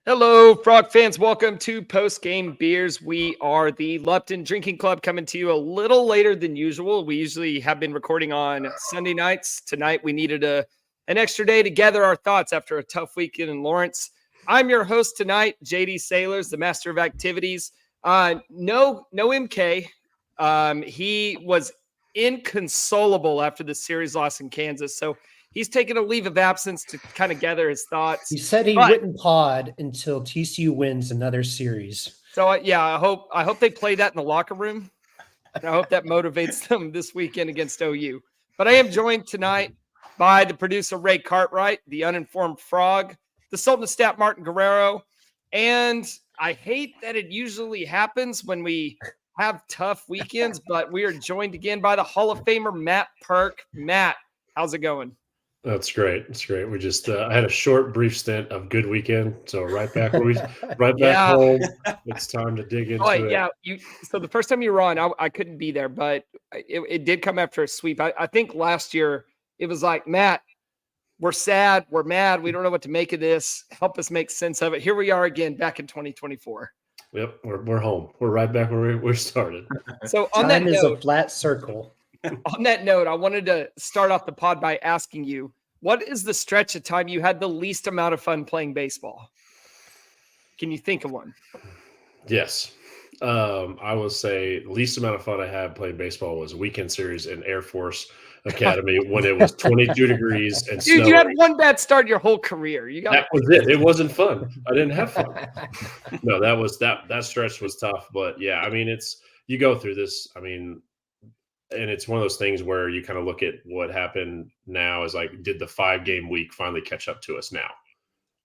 Hello, Frog fans. Welcome to Postgame Beers. We are the Lupton Drinking Club coming to you a little later than usual. We usually have been recording on Sunday nights. Tonight, we needed an extra day to gather our thoughts after a tough weekend in Lawrence. I'm your host tonight, JD Sailors, the master of activities. No MK. He was inconsolable after the series loss in Kansas. So he's taken a leave of absence to kind of gather his thoughts. He said he wouldn't pod until TCU wins another series. So I hope they play that in the locker room. And I hope that motivates them this weekend against OU. But I am joined tonight by the producer Ray Cartwright, the uninformed Frog, the Sultan of Stat Martin Guerrero, and I hate that it usually happens when we have tough weekends, but we are joined again by the Hall of Famer Matt Perk. Matt, how's it going? That's great. It's great. We just I had a short, brief stint of good weekend, so right back home. It's time to dig into it. Yeah. So the first time you were on, I couldn't be there, but it did come after a sweep. I think last year it was like, Matt, we're sad, we're mad, we don't know what to make of this. Help us make sense of it. Here we are again, back in 2024. Yep, we're home. We're right back where we started. So on that Time is note, a flat circle. On that note, I wanted to start off the pod by asking you, what is the stretch of time you had the least amount of fun playing baseball? Can you think of one? Yes. I will say the least amount of fun I had playing baseball was a weekend series in Air Force Academy when it was 22 degrees and Dude, snowing. you had one bad start your whole career. That was it. It wasn't fun. I didn't have fun. No, that stretch was tough. But yeah, I mean, you go through this. I mean, and it's one of those things where you kind of look at what happened now is like, did the 5-game week finally catch up to us now?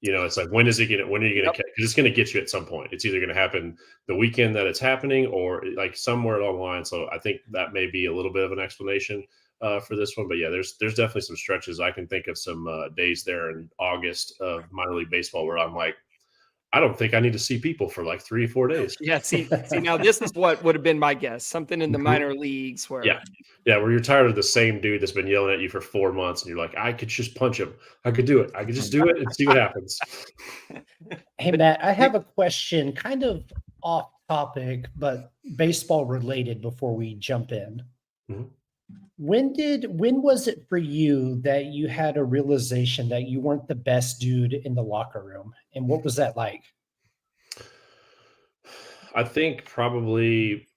You know, it's like, when are you going to catch? Because it's going to get you at some point. It's either going to happen the weekend that it's happening or like somewhere along the line. So I think that may be a little bit of an explanation for this one. But yeah, there's definitely some stretches. I can think of some days there in August of minor league baseball where I'm like, I don't think I need to see people for like 3 or 4 days. Yeah, see, now this is what would have been my guess. Something in the minor leagues where where you're tired of the same dude that's been yelling at you for 4 months, and you're like, I could just punch him. I could do it. I could just do it and see what happens. Hey, Matt, I have a question, kind of off topic, but baseball related before we jump in. Mm-hmm. When was it for you that you had a realization that you weren't the best dude in the locker room? And what was that like? I think probably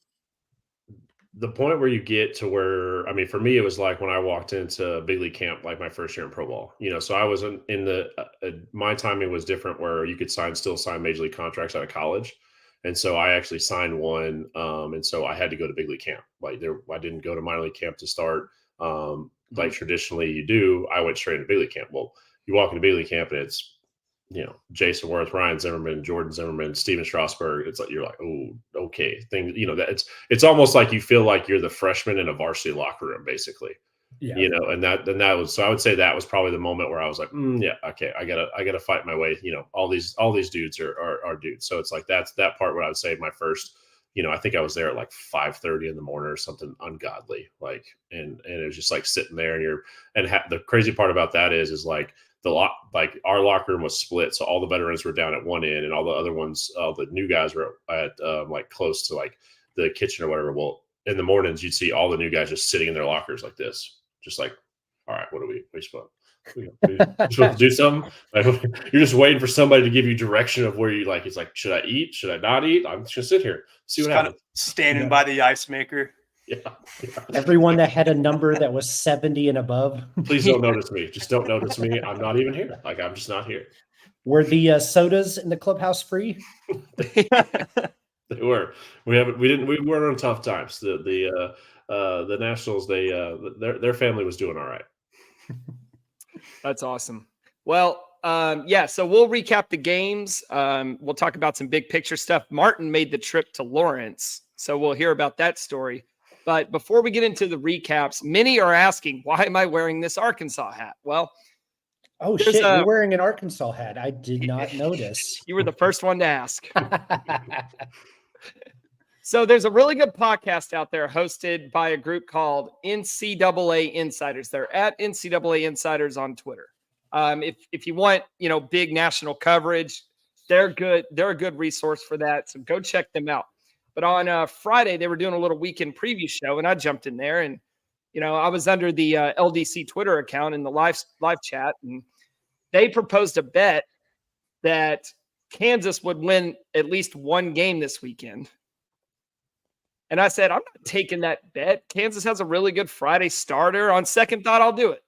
the point where you get to where, I mean, for me, it was like when I walked into big league camp, like my first year in pro ball, you know, so I was in the, my timing was different where you could still sign major league contracts out of college. And so I actually signed one. And so I had to go to big league camp. I didn't go to minor league camp to start. Like traditionally you do. I went straight to big league camp. Well, you walk into big league camp and it's, you know, Jason Worth, Ryan Zimmerman, Jordan Zimmerman, Steven Strasburg. It's like, you're like, oh, okay. Things, you know, that it's almost like you feel like you're the freshman in a varsity locker room, basically. Yeah. You know, and that was, so I would say that was probably the moment where I was like, yeah, okay, I gotta fight my way. You know, all these dudes are dudes. So it's like, that's that part where I would say my first, you know, I think I was there at like 5:30 in the morning or something ungodly, like, and it was just like sitting there the crazy part about that is like our locker room was split. So all the veterans were down at one end and all the other ones, the new guys were at like close to like the kitchen or whatever. Well, in the mornings, you'd see all the new guys just sitting in their lockers like this. Just like, all right, what are we supposed to do something? Like, you're just waiting for somebody to give you direction of where you like. It's like, should I eat? Should I not eat? I'm just gonna sit here, see what happens. Standing by the ice maker. Yeah. Everyone that had a number that was 70 and above. Please don't notice me. Just don't notice me. I'm not even here. Like, I'm just not here. Were the sodas in the clubhouse free? They were. We weren't on tough times. The Nationals, their family was doing all right. That's awesome. Well, yeah, so we'll recap the games. We'll talk about some big picture stuff. Martin made the trip to Lawrence, so we'll hear about that story. But before we get into the recaps, many are asking, why am I wearing this Arkansas hat? Well, Oh, shit. You're wearing an Arkansas hat. I did not notice. You were the first one to ask. So there's a really good podcast out there hosted by a group called NCAA Insiders. They're at NCAA Insiders on Twitter. If you want, big national coverage, they're good. They're a good resource for that. So go check them out. But on Friday, they were doing a little weekend preview show, and I jumped in there, and I was under the LDC Twitter account in the live chat, and they proposed a bet that Kansas would win at least one game this weekend. And I said, I'm not taking that bet. Kansas has a really good Friday starter. On second thought, I'll do it.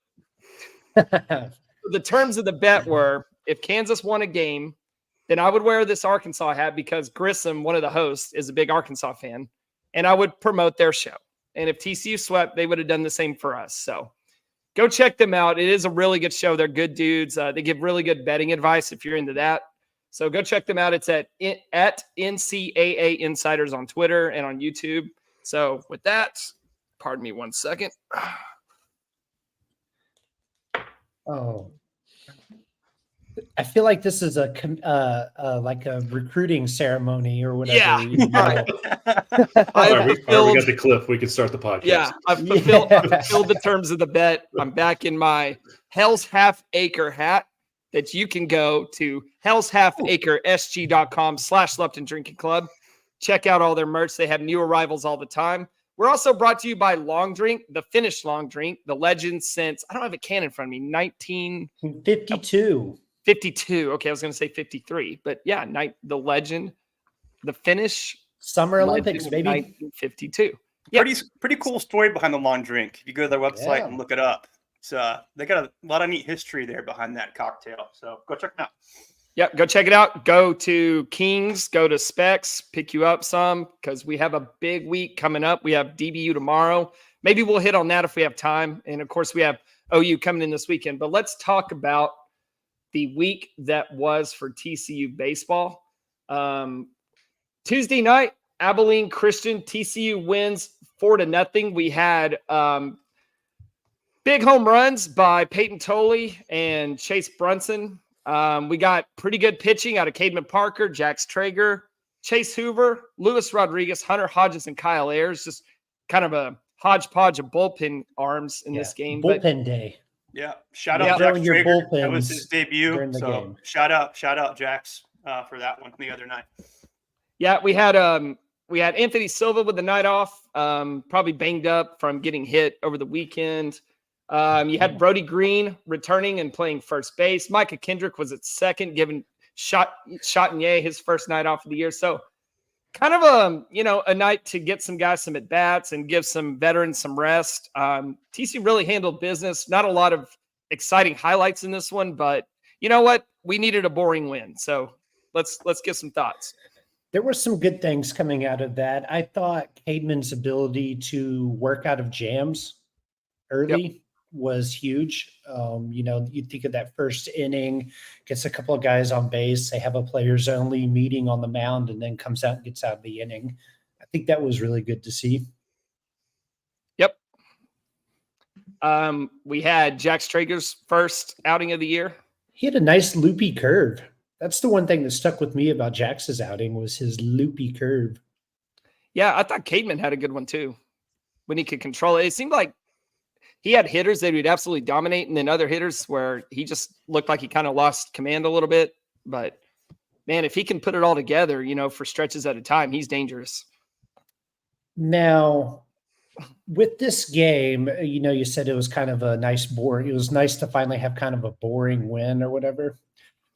The terms of the bet were, if Kansas won a game, then I would wear this Arkansas hat because Grissom, one of the hosts, is a big Arkansas fan, and I would promote their show. And if TCU swept, they would have done the same for us. So go check them out. It is a really good show. They're good dudes. They give really good betting advice if you're into that. So go check them out. It's at NCAA Insiders on Twitter and on YouTube. So with that, pardon me 1 second. Oh, I feel like this is like a recruiting ceremony or whatever. Yeah, right. We got the clip. We can start the podcast. Yeah, I've fulfilled the terms of the bet. I'm back in my Hell's Half Acre hat that you can go to hellshalfacresg.com/Lupton Drinking Club. Check out all their merch. They have new arrivals all the time. We're also brought to you by Long Drink, the Finnish Long Drink, the legend since, I don't have a can in front of me, 1952. 52. Okay, I was going to say 53, but yeah, the legend, the Finnish Summer Olympics, baby. 1952. Yeah. Pretty cool story behind the Long Drink. If you go to their website and look it up, they got a lot of neat history there behind that cocktail. So go check it out. Yep, go check it out. Go to Kings, go to Specs, pick you up some because we have a big week coming up. We have DBU tomorrow. Maybe we'll hit on that if we have time. And of course, we have OU coming in this weekend. But let's talk about the week that was for TCU baseball. Tuesday night, Abilene Christian, TCU wins 4-0. We had big home runs by Peyton Tolley and Chase Brunson. We got pretty good pitching out of Cademan Parker, Jax Traeger, Chase Hoover, Luis Rodriguez, Hunter Hodges, and Kyle Ayers. Just kind of a hodgepodge of bullpen arms in this game. Bullpen day. Yeah. Shout out Jax your Traeger. bullpens That was his debut. during the game. Shout out Jax for that one the other night. Yeah, we had Anthony Silva with the night off, probably banged up from getting hit over the weekend. You had Brody Green returning and playing first base. Micah Kendrick was at second, giving Chatinier his first night off of the year. So kind of a night to get some guys some at-bats and give some veterans some rest. TC really handled business. Not a lot of exciting highlights in this one, but you know what? We needed a boring win. So let's get some thoughts. There were some good things coming out of that. I thought Cademan's ability to work out of jams early was huge. You think of that first inning, gets a couple of guys on base. They have a players only meeting on the mound and then comes out and gets out of the inning. I think that was really good to see. Yep. We had Jax Traeger's first outing of the year. He had a nice loopy curve. That's the one thing that stuck with me about Jax's outing was his loopy curve. Yeah, I thought Cademan had a good one too when he could control it. It seemed like he had hitters that would absolutely dominate, and then other hitters where he just looked like he kind of lost command a little bit. But, man, if he can put it all together, for stretches at a time, he's dangerous. Now, with this game, you said it was kind of a nice boring. It was nice to finally have kind of a boring win or whatever.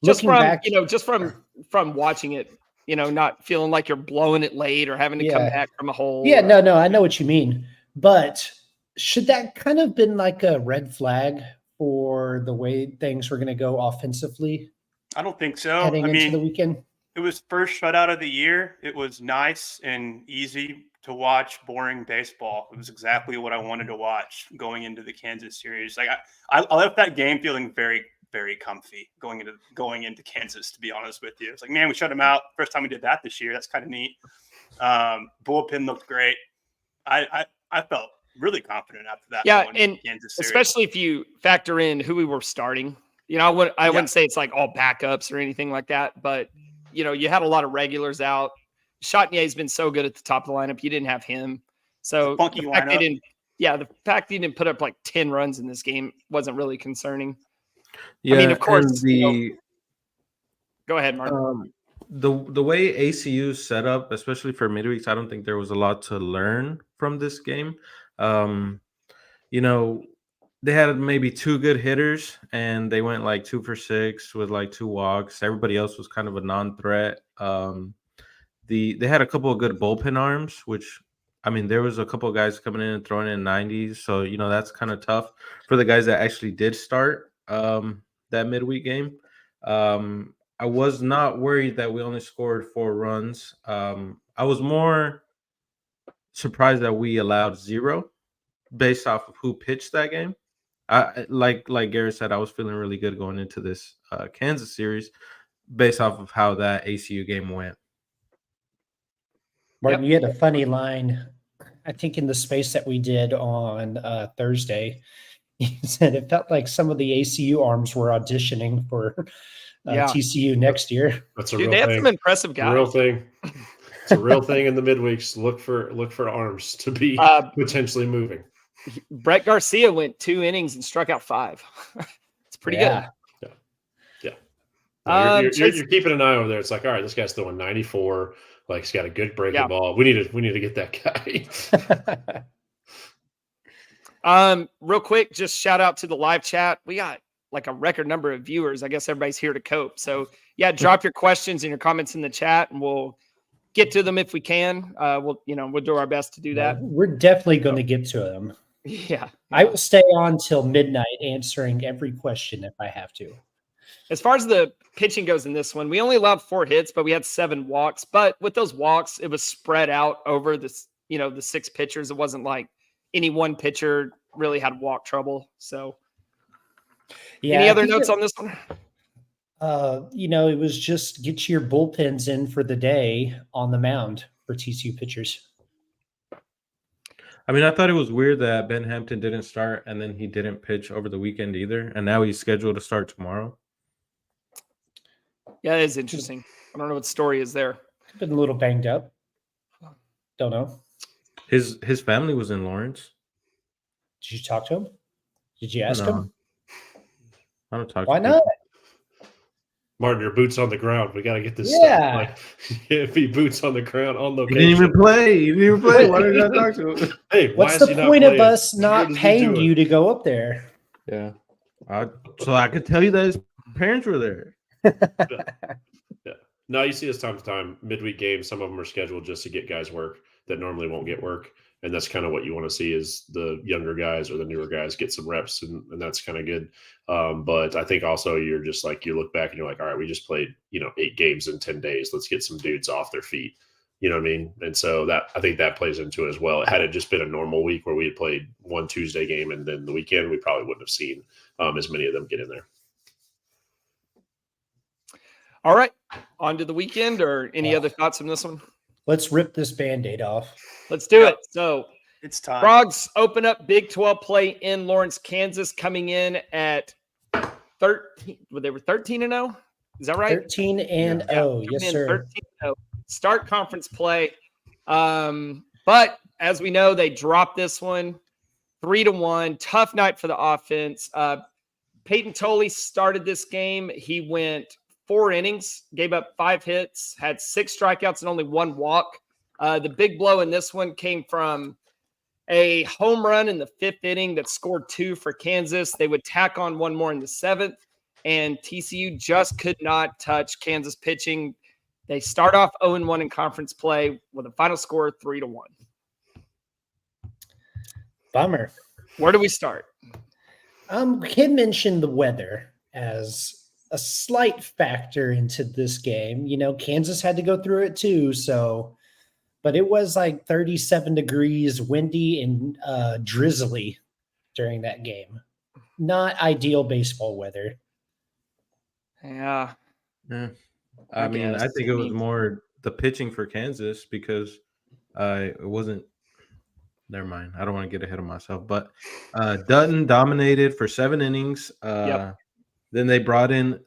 Just from watching it, not feeling like you're blowing it late or having to come back from a hole. Yeah, no, I know what you mean. But should that kind of been like a red flag for the way things were going to go offensively? I don't think so. Heading into the weekend? It was first shutout of the year. It was nice and easy to watch boring baseball. It was exactly what I wanted to watch going into the Kansas series. Like I left that game feeling very very comfy going into Kansas, to be honest with you. It's like, man, we shut them out. First time we did that this year. That's kind of neat. Bullpen looked great. I felt really confident after that. Yeah, and Kansas series. Especially if you factor in who we were starting. You know, I wouldn't say it's like all backups or anything like that, but you know, you had a lot of regulars out. Chatnier's been so good at the top of the lineup. You didn't have him. So funky lineup. The fact he didn't put up like 10 runs in this game wasn't really concerning. Yeah, I mean, of course. Go ahead, Mark. The way ACU set up, especially for midweeks, I don't think there was a lot to learn from this game. You know, they had maybe 2 good hitters, and they went like 2 for 6 with like 2 walks. Everybody else was kind of a non-threat. They had a couple of good bullpen arms, which, I mean, there was a couple of guys coming in and throwing in 90s. So, you know, that's kind of tough for the guys that actually did start that midweek game. I was not worried that we only scored 4 runs. I was more surprised that we allowed 0 based off of who pitched that game. Like Garrett said, I was feeling really good going into this Kansas series based off of how that ACU game went. Martin, you had a funny line, I think, in the space that we did on Thursday. You said it felt like some of the ACU arms were auditioning for TCU next year. That's a Dude, real they thing. had some impressive guys. Real thing. It's a real thing in the midweeks. Look for arms to be potentially moving. Brett Garcia went 2 innings and struck out 5. It's pretty good. Yeah. No, you're keeping an eye over there. It's like, all right, this guy's throwing 94. Like, he's got a good breaking ball. We need to get that guy. Real quick, just shout out to the live chat. We got like a record number of viewers. I guess everybody's here to cope. So drop your questions and your comments in the chat, and we'll get to them if we can. We'll do our best to do that. We're definitely going to get to them. Yeah. I will stay on till midnight answering every question if I have to. As far as the pitching goes in this one, we only allowed 4 hits, but we had 7 walks. But with those walks, it was spread out over the 6 pitchers. It wasn't like any one pitcher really had walk trouble. So, any other notes on this one? It was just get your bullpens in for the day on the mound for TCU pitchers. I mean, I thought it was weird that Ben Hampton didn't start and then he didn't pitch over the weekend either. And now he's scheduled to start tomorrow. Yeah, it is interesting. I don't know what the story is there. Been a little banged up. Don't know. His family was in Lawrence. Did you talk to him? Did you ask him? I don't talk Why to him. not? Martin, your boots on the ground. We got to get this Yeah. stuff. Like, if he boots on the ground on location. He didn't even play. Why did I talk to him? Hey, what's the point of us not paying you to go up there? Yeah. So I could tell you that his parents were there. Yeah. No, you see this time to time. Midweek games, some of them are scheduled just to get guys work that normally won't get work. And that's kind of what you want to see is the younger guys or the newer guys get some reps, and that's kind of good. But I think also you're just like, you look back and you're like, all right, we just played, 8 games in 10 days. Let's get some dudes off their feet. You know what I mean? And so I think that plays into it as well. Had it just been a normal week where we had played one Tuesday game and then the weekend, we probably wouldn't have seen as many of them get in there. All right. On to the weekend, or any other thoughts on this one? Let's rip this Band-Aid off. Let's do it. So it's time. Frogs open up Big 12 play in Lawrence, Kansas, coming in at 13. Well, they were 13-0. Is that right? 13-0. Yes, sir. 13-0. Start conference play. But as we know, they dropped this one 3-1. Tough night for the offense. Peyton Tolley started this game. He went 4 innings, gave up 5 hits, had 6 strikeouts and only 1 walk. The big blow in this one came from a home run in the 5th inning that scored 2 for Kansas. They would tack on 1 more in the 7th, and TCU just could not touch Kansas pitching. They start off 0-1 in conference play with a final score 3-1. Bummer. Where do we start? Kim mentioned the weather as a slight factor into this game. Kansas had to go through it too. But it was like 37 degrees, windy and drizzly during that game. Not ideal baseball weather. Yeah. Yeah. I I mean, I guess. think I it was mean, more the pitching for Kansas because it wasn't. Never mind. I don't want to get ahead of myself. But Dutton dominated for 7 innings. Yep. Then they brought in.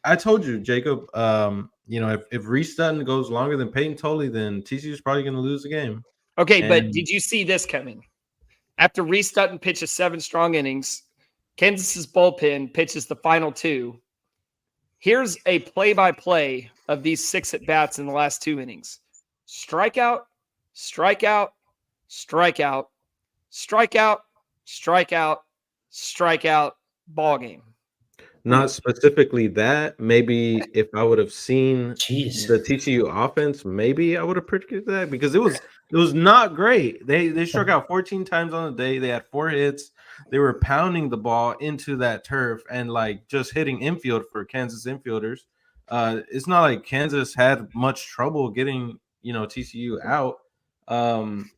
I told you, Jacob. If Reese Dutton goes longer than Peyton Tolley, then TCU is probably going to lose the game. Okay, but And did you see this coming? After Reese Dutton pitches 7 strong innings, Kansas's bullpen pitches the final 2. Here's a play-by-play of these 6 at-bats in the last 2 innings. Strikeout, strikeout, strikeout, strikeout, strikeout, strikeout, ball game. not specifically that. Maybe if I would have seen Jeez. the TCU offense, maybe I would have predicted that because it was not great. They struck out 14 times on the day. They had 4 hits. They were pounding the ball into that turf and like just hitting infield for Kansas infielders. It's not like Kansas had much trouble getting TCU out. And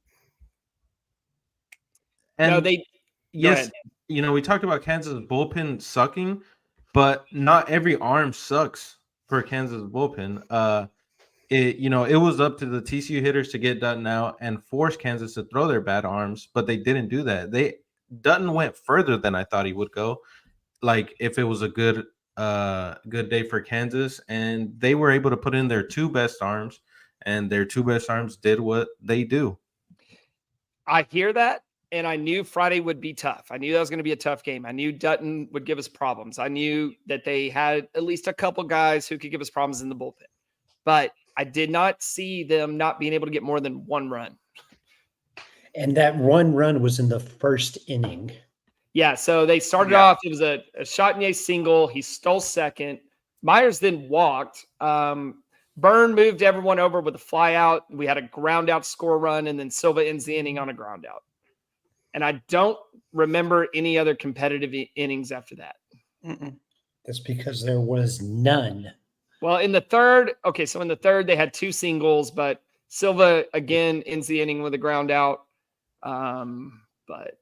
No, they go yes, ahead. we talked about Kansas bullpen sucking, but not every arm sucks for Kansas bullpen. It was up to the TCU hitters to get Dutton out and force Kansas to throw their bad arms, but they didn't do that. Dutton went further than I thought he would go. Like if it was a good day for Kansas, and they were able to put in their 2 best arms, and their 2 best arms did what they do. I hear that, and I knew Friday would be tough. I knew that was going to be a tough game. I knew Dutton would give us problems. I knew that they had at least a couple guys who could give us problems in the bullpen. But I did not see them not being able to get more than 1 run. And that 1 run was in the first inning. Yeah, so they started off. It was a Chatagnier single. He stole second. Myers then walked. Byrne moved everyone over with a fly out. We had a ground out score run, and then Silva ends the inning on a ground out. And I don't remember any other competitive innings after that. That's because there was none. Well, in the third, they had 2 singles, but Silva again ends the inning with a ground out. But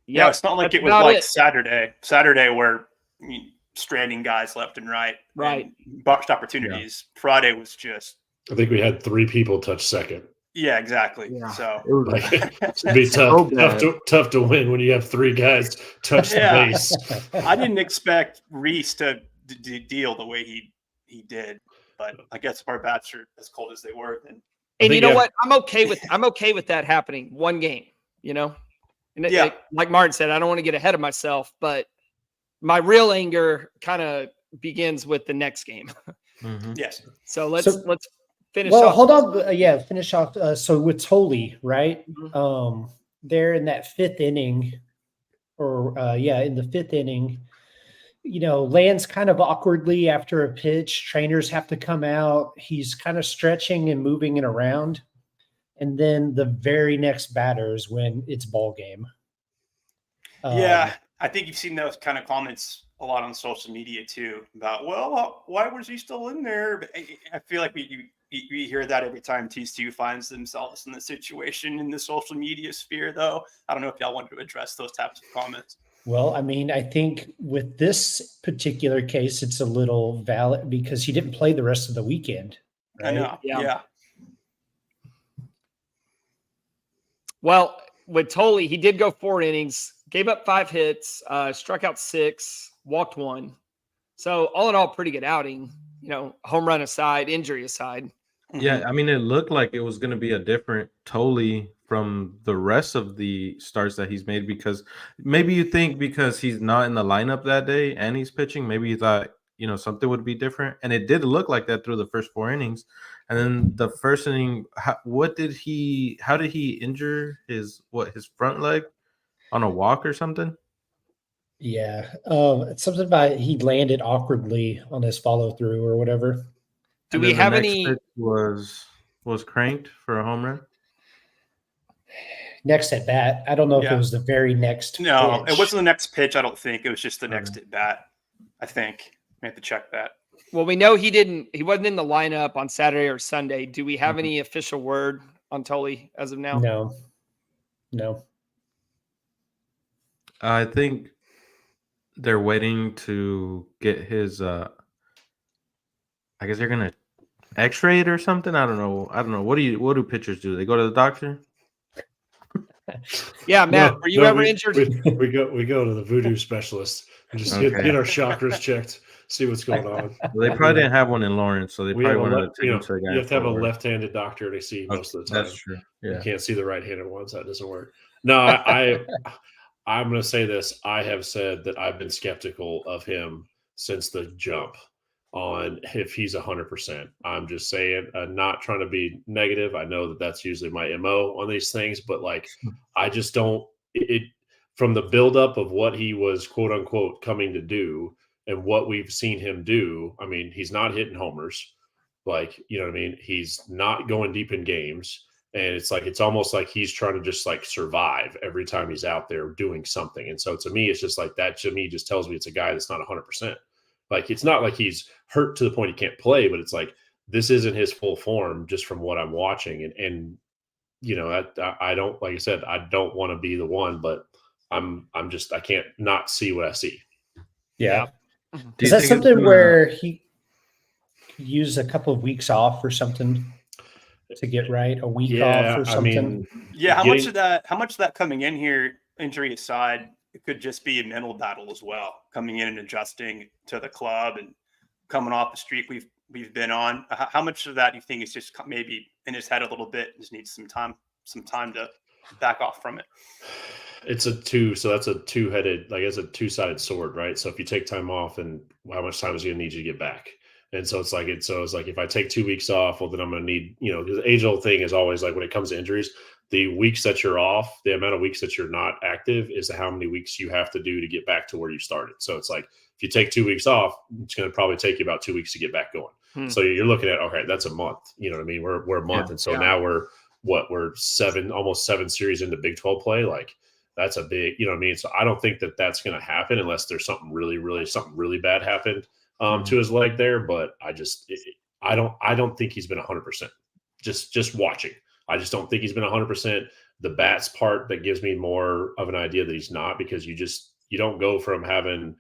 yeah, it's not like it was like Saturday where stranding guys left and right, botched opportunities. Yeah. Friday was just. I think we had 3 people touch second. Yeah, exactly. Yeah. So it'd be tough to win when you have 3 guys touch the base. I didn't expect Reese to deal the way he did, but I guess our bats are as cold as they were. And you know what? I'm okay with that happening 1 game. And like Martin said, I don't want to get ahead of myself, but my real anger kind of begins with the next game. Mm-hmm. Yes. So let's finish. Well, off. hold on. Finish off. So with Tolley, right? Mm-hmm. They're in that 5th inning, in the 5th inning. Lands kind of awkwardly after a pitch. Trainers have to come out. He's kind of stretching and moving it around. And then the very next batter is when it's ball game. I think you've seen those kind of comments a lot on social media too about, why was he still in there? But I feel like we hear that every time TCU finds themselves in the situation in the social media sphere, though. I don't know if y'all wanted to address those types of comments. Well, I mean, I think with this particular case, it's a little valid because he didn't play the rest of the weekend. Right? I know. Yeah. Well, with Tolley, he did go 4 innings, gave up 5 hits, struck out 6, walked 1. So all in all, pretty good outing, home run aside, injury aside. Yeah, I mean, it looked like it was going to be a different Tolley from the rest of the starts that he's made, because maybe you think because he's not in the lineup that day and he's pitching, maybe you thought, something would be different. And it did look like that through the first 4 innings. And then the first inning, how did he injure his front leg on a walk or something? Yeah. Something about he landed awkwardly on his follow through or whatever. Do we have any? Was cranked for a home run? Next at bat. I don't know if it was the very next pitch. It wasn't the next pitch, I don't think. It was just the next at bat, I think. We have to check that. Well, we know he wasn't in the lineup on Saturday or Sunday. Do we have any official word on Tolley as of now? No. I think they're waiting to get his I guess they're gonna X-ray it or something. I don't know. What do pitchers do? They go to the doctor? Yeah, Matt, were you ever injured? We go to the voodoo specialist and just get our chakras checked, see what's going on. Well, they probably didn't have one in Lawrence, so they We probably have wanted to take him to a guy. you have to have a forward. left-handed doctor to see most of the time. That's true. Yeah. You can't see the right-handed ones. That doesn't work. No, I'm going to say this. I have said that I've been skeptical of him since the jump on if he's 100%. I'm just saying, not trying to be negative. I know that that's usually my MO on these things, but like, I just don't it from the buildup of what he was quote unquote coming to do and what we've seen him do. I mean, he's not hitting homers. Like, you know what I mean? He's not going deep in games. And it's almost like he's trying to just like survive every time he's out there doing something. And so to me, it's just like that to me just tells me it's a guy that's not 100%. Like, it's not like he's hurt to the point he can't play, but it's like, this isn't his full form just from what I'm watching. And you know, I don't, like I said, I don't want to be the one, but I can't not see what I see. Yeah. Mm-hmm. Is that something where he could use a couple of weeks off or something to get right? A week off or something? I mean, how much of that coming in here, injury aside, it could just be a mental battle as well, coming in and adjusting to the club and coming off the streak we've been on. How much of that do you think is just maybe in his head a little bit, just needs some time to back off from it? It's that's a two-headed, like it's a two-sided sword, right? So if you take time off, and how much time is he going to need you to get back? And so it's like if I take 2 weeks off, well, then I'm going to need, because the age-old thing is always like when it comes to injuries, the weeks that you're off, the amount of weeks that you're not active is how many weeks you have to do to get back to where you started. So it's like if you take 2 weeks off, it's going to probably take you about 2 weeks to get back going. So you're looking at, okay, that's a month. You know what I mean? We're a month. And so now we're almost 7 series into Big 12 play. Like that's a big, you know what I mean? So I don't think that that's going to happen unless there's something really bad happened to his leg there. But I don't think he's been 100%. Just watching. I just don't think he's been 100%. The bats part that gives me more of an idea that he's not, because you don't go from having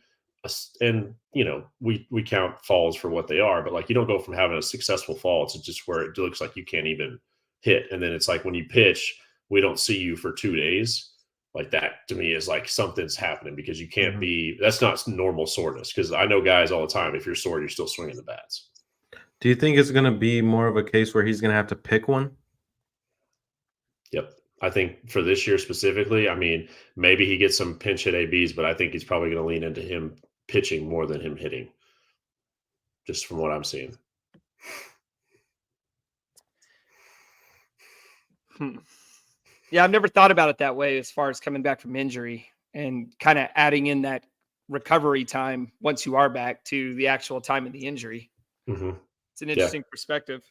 we count falls for what they are, but like you don't go from having a successful fall to just where it looks like you can't even hit. And then it's like when you pitch, we don't see you for 2 days. Like that to me is like something's happening, because you can't be, that's not normal soreness. Because I know guys all the time, if you're sore, you're still swinging the bats. Do you think it's going to be more of a case where he's going to have to pick one? Yep. I think for this year specifically, I mean, maybe he gets some pinch hit ABs, but I think he's probably going to lean into him pitching more than him hitting, just from what I'm seeing. Yeah, I've never thought about it that way as far as coming back from injury and kind of adding in that recovery time once you are back to the actual time of the injury. It's an interesting perspective.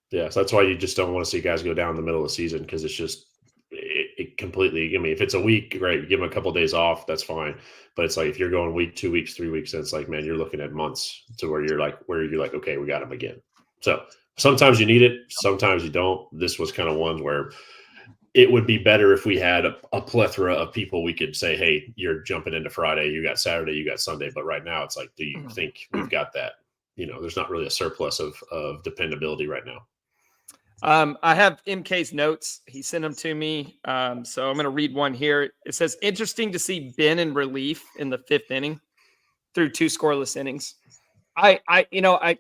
Yeah, so that's why you just don't want to see guys go down in the middle of the season, because it's just it completely. I mean, if it's a week, great, give them a couple of days off, that's fine. But it's like if you're going week, 2 weeks, 3 weeks, then it's like, man, you're looking at months to where you're like, okay, we got him again. So sometimes you need it, sometimes you don't. This was kind of one where it would be better if we had a plethora of people we could say, hey, you're jumping into Friday, you got Saturday, you got Sunday. But right now it's like, do you think we've got that? There's not really a surplus of dependability right now. I have MK's notes. He sent them to me. So I'm going to read one here. It says, interesting to see Ben in relief in the 5th inning through 2 scoreless innings.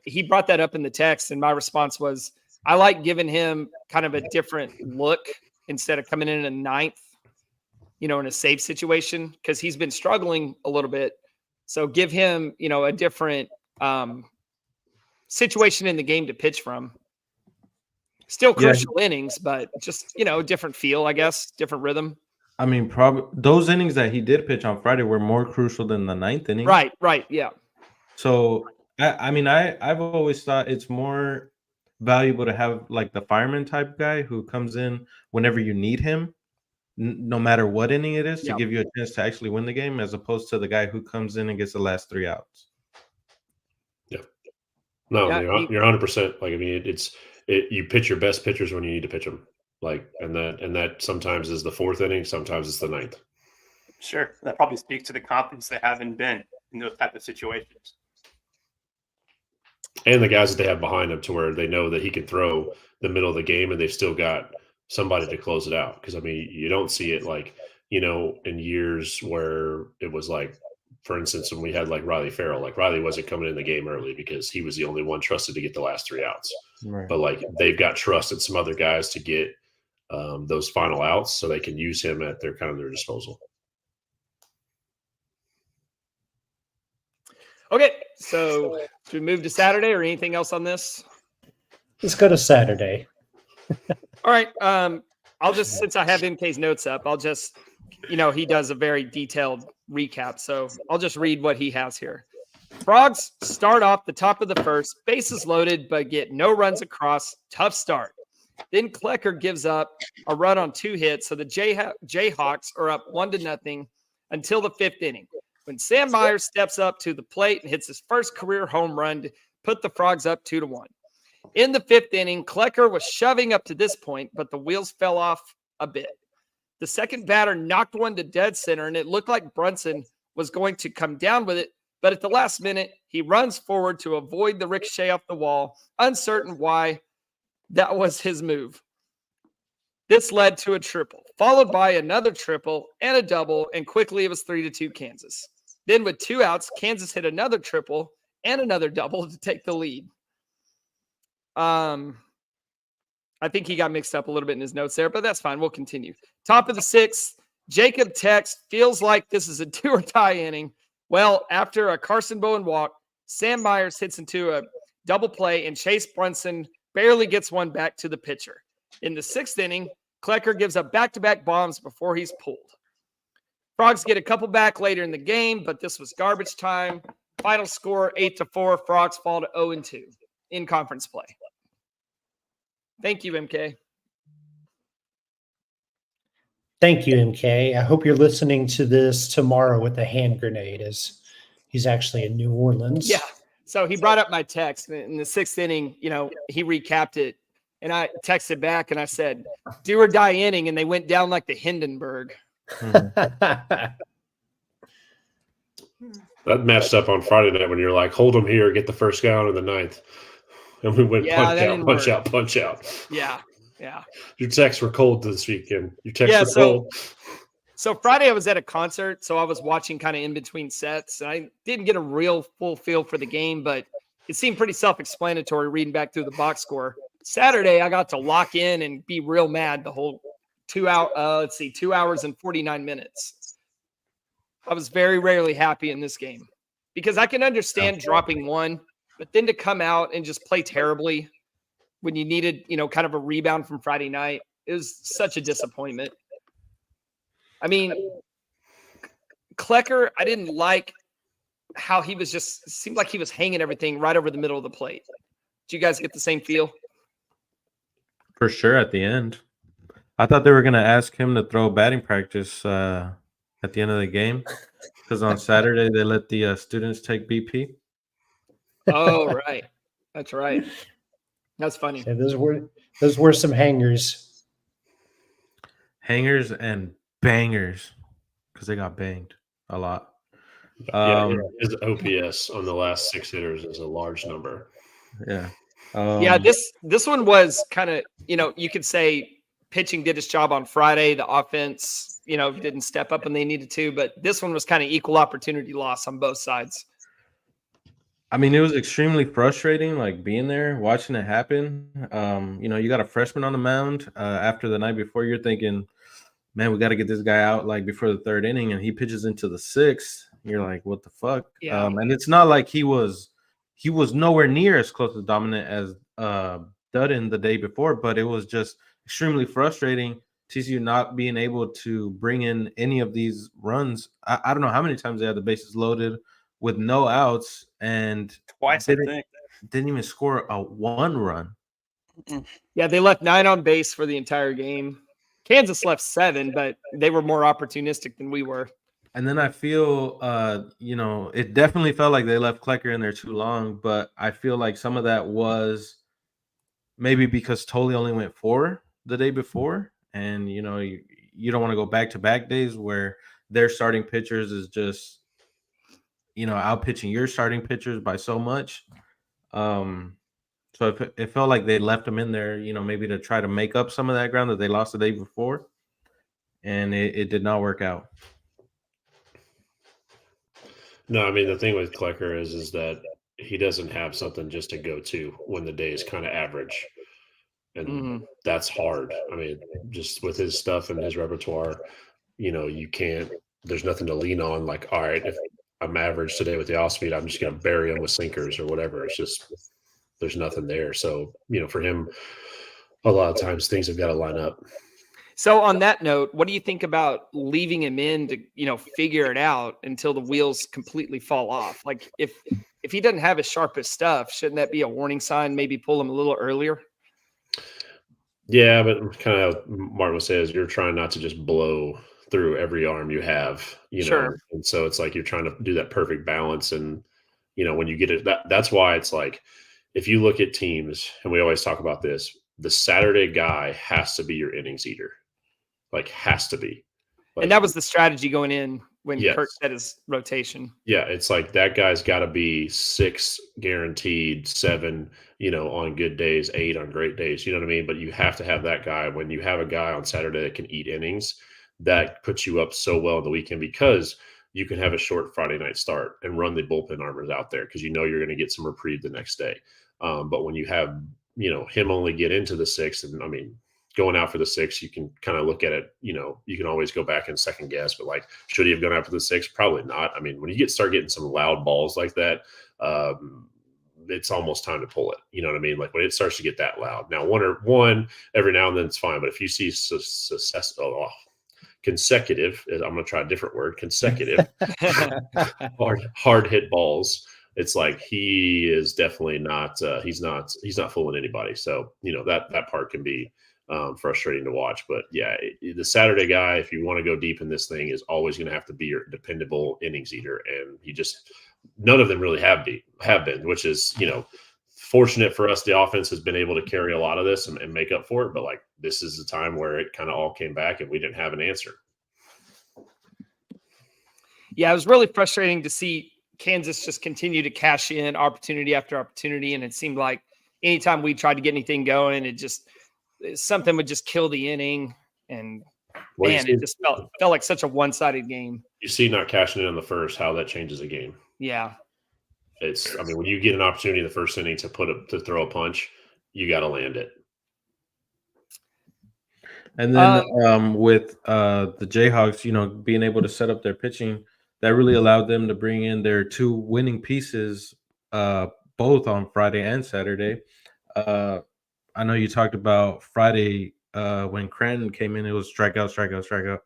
He brought that up in the text, and my response was, I like giving him kind of a different look instead of coming in a 9th, in a save situation, because he's been struggling a little bit. So give him, a different situation in the game to pitch from. Still crucial innings, but just, different feel, I guess, different rhythm. I mean, probably those innings that he did pitch on Friday were more crucial than the 9th inning. Right, yeah. So, I've always thought it's more valuable to have like the fireman type guy who comes in whenever you need him, no matter what inning it is, to give you a chance to actually win the game, as opposed to the guy who comes in and gets the last 3 outs. Yeah. No, you're 100%. Like, I mean, you pitch your best pitchers when you need to pitch them. Like, and that sometimes is the 4th inning, sometimes it's the 9th. Sure. That probably speaks to the confidence they have in Ben in those type of situations. and the guys that they have behind him to where they know that he can throw the middle of the game and they've still got somebody to close it out. Because, I mean, you don't see it like, in years where it was like, for instance, when we had like Riley Farrell, like Riley wasn't coming in the game early because he was the only one trusted to get the last 3 outs. Right. But like they've got trust in some other guys to get those final outs so they can use him at their disposal. Okay, so should we move to Saturday or anything else on this? Let's go to Saturday. All right. I'll just, since I have MK's notes up, I'll just, he does a very detailed recap. So I'll just read what he has here. Frogs start off the top of the first, bases loaded, but get no runs across. Tough start. Then Klecker gives up a run on 2 hits. So the Jayhawks are up 1-0 until the 5th inning, when Sam Myers steps up to the plate and hits his first career home run to put the Frogs up 2-1. In the 5th inning, Klecker was shoving up to this point, but the wheels fell off a bit. The second batter knocked one to dead center, and it looked like Brunson was going to come down with it, but at the last minute, he runs forward to avoid the ricochet off the wall, uncertain why that was his move. This led to a triple, followed by another triple and a double, and quickly it was 3-2 Kansas. Then with 2 outs, Kansas hit another triple and another double to take the lead. I think he got mixed up a little bit in his notes there, but that's fine. We'll continue. Top of the 6th, Jacob Tex feels like this is a do-or-die inning. Well, after a Carson Bowen walk, Sam Myers hits into a double play, and Chase Brunson barely gets one back to the pitcher. In the 6th inning, Klecker gives up back-to-back bombs before he's pulled. Frogs get a couple back later in the game, but this was garbage time. Final score 8-4. Frogs fall to 0-2 in conference play. Thank you, MK. Thank you, MK. I hope you're listening to this tomorrow with a hand grenade, as he's actually in New Orleans. Yeah. So he brought up my text in the 6th inning. He recapped it, and I texted back and I said, "Do or die inning," and they went down like the Hindenburg. That matched up on Friday night when you're like, hold them here, get the first guy out in the 9th. And we went punch out. Yeah. Your texts were cold this weekend. Your texts were cold. So Friday I was at a concert, so I was watching kind of in between sets. I didn't get a real full feel for the game, but it seemed pretty self-explanatory reading back through the box score. Saturday I got to lock in and be real mad the whole 2 hours and 49 minutes. I was very rarely happy in this game because I can understand dropping one, but then to come out and just play terribly when you needed, kind of a rebound from Friday night, it was such a disappointment. I mean, Klecker, I didn't like how he was seemed like he was hanging everything right over the middle of the plate. Do you guys get the same feel? For sure at the end. I thought they were going to ask him to throw batting practice at the end of the game because on Saturday they let the students take BP. Oh, right. That's right. That's funny. Yeah, those were some hangers. Hangers and bangers because they got banged a lot. His OPS on the last 6 hitters is a large number. Yeah. This one was kind of, you could say pitching did its job on Friday. The offense, didn't step up when they needed to, but this one was kind of equal opportunity loss on both sides. I mean, it was extremely frustrating, like being there, watching it happen. You got a freshman on the mound after the night before. You're thinking, man, we got to get this guy out like before the 3rd inning, and he pitches into the 6th. You're like, what the fuck? Yeah. And it's not like he was nowhere near as close to dominant as Dudden the day before, but it was just extremely frustrating. TCU not being able to bring in any of these runs. I don't know how many times they had the bases loaded with no outs and twice, I think. Didn't even score a 1 run. Yeah, they left 9 on base for the entire game. Kansas left 7, but they were more opportunistic than we were. And then I feel, it definitely felt like they left Klecker in there too long, but I feel like some of that was maybe because Tolley only went 4 the day before. And, you don't want to go back-to-back days where their starting pitchers is just, out pitching your starting pitchers by so much. So it felt like they left him in there, maybe to try to make up some of that ground that they lost the day before, and it did not work out. No, I mean the thing with Klecker is that he doesn't have something just to go to when the day is kind of average, and that's hard. I mean, just with his stuff and his repertoire, you can't. There's nothing to lean on. Like, all right, if I'm average today with the off speed, I'm just going to bury him with sinkers or whatever. It's just there's nothing there. So for him, a lot of times things have got to line up. So on that note, what do you think about leaving him in to, figure it out until the wheels completely fall off? Like if he doesn't have his sharpest stuff, shouldn't that be a warning sign? Maybe pull him a little earlier? Yeah, but kind of how Martin was saying is you're trying not to just blow through every arm you have, Sure. and so it's like you're trying to do that perfect balance. And, when you get it, that's why it's like, if you look at teams, and we always talk about this, the Saturday guy has to be your innings eater. Like, has to be. Like, And that was the strategy going in when yes. Kirk set his rotation. Yeah, it's like that guy's got to be 6 guaranteed, 7, on good days, 8 on great days. You know what I mean? But you have to have that guy. When you have a guy on Saturday that can eat innings, that puts you up so well in the weekend, because you can have a short Friday night start and run the bullpen armors out there because you're going to get some reprieve the next day. But when you have, him only get into the 6th, and I mean, going out for the 6th, you can kind of look at it, you can always go back and second guess, but like, should he have gone out for the 6th? Probably not. I mean, when you start getting some loud balls like that, it's almost time to pull it. You know what I mean? Like when it starts to get that loud. Now, one every now and then it's fine, but if you see consecutive, I'm going to try a different word, consecutive hard hit balls, it's like he is definitely not. He's not fooling anybody. So that part can be frustrating to watch. But yeah, the Saturday guy, if you want to go deep in this thing, is always going to have to be your dependable innings eater, and none of them really have been, which is fortunate for us. The offense has been able to carry a lot of this and make up for it. But like, this is the time where it kind of all came back and we didn't have an answer. Yeah, it was really frustrating to see Kansas just continue to cash in opportunity after opportunity. And it seemed like anytime we tried to get anything going, something would just kill the inning. And it just felt like such a one-sided game. You see, not cashing in on the first, how that changes a game. Yeah. When you get an opportunity in the first inning to throw a punch, you got to land it. And then with the Jayhawks, being able to set up their pitching, that really allowed them to bring in their 2 winning pieces, both on Friday and Saturday. I know you talked about Friday when Cranton came in, it was strikeout.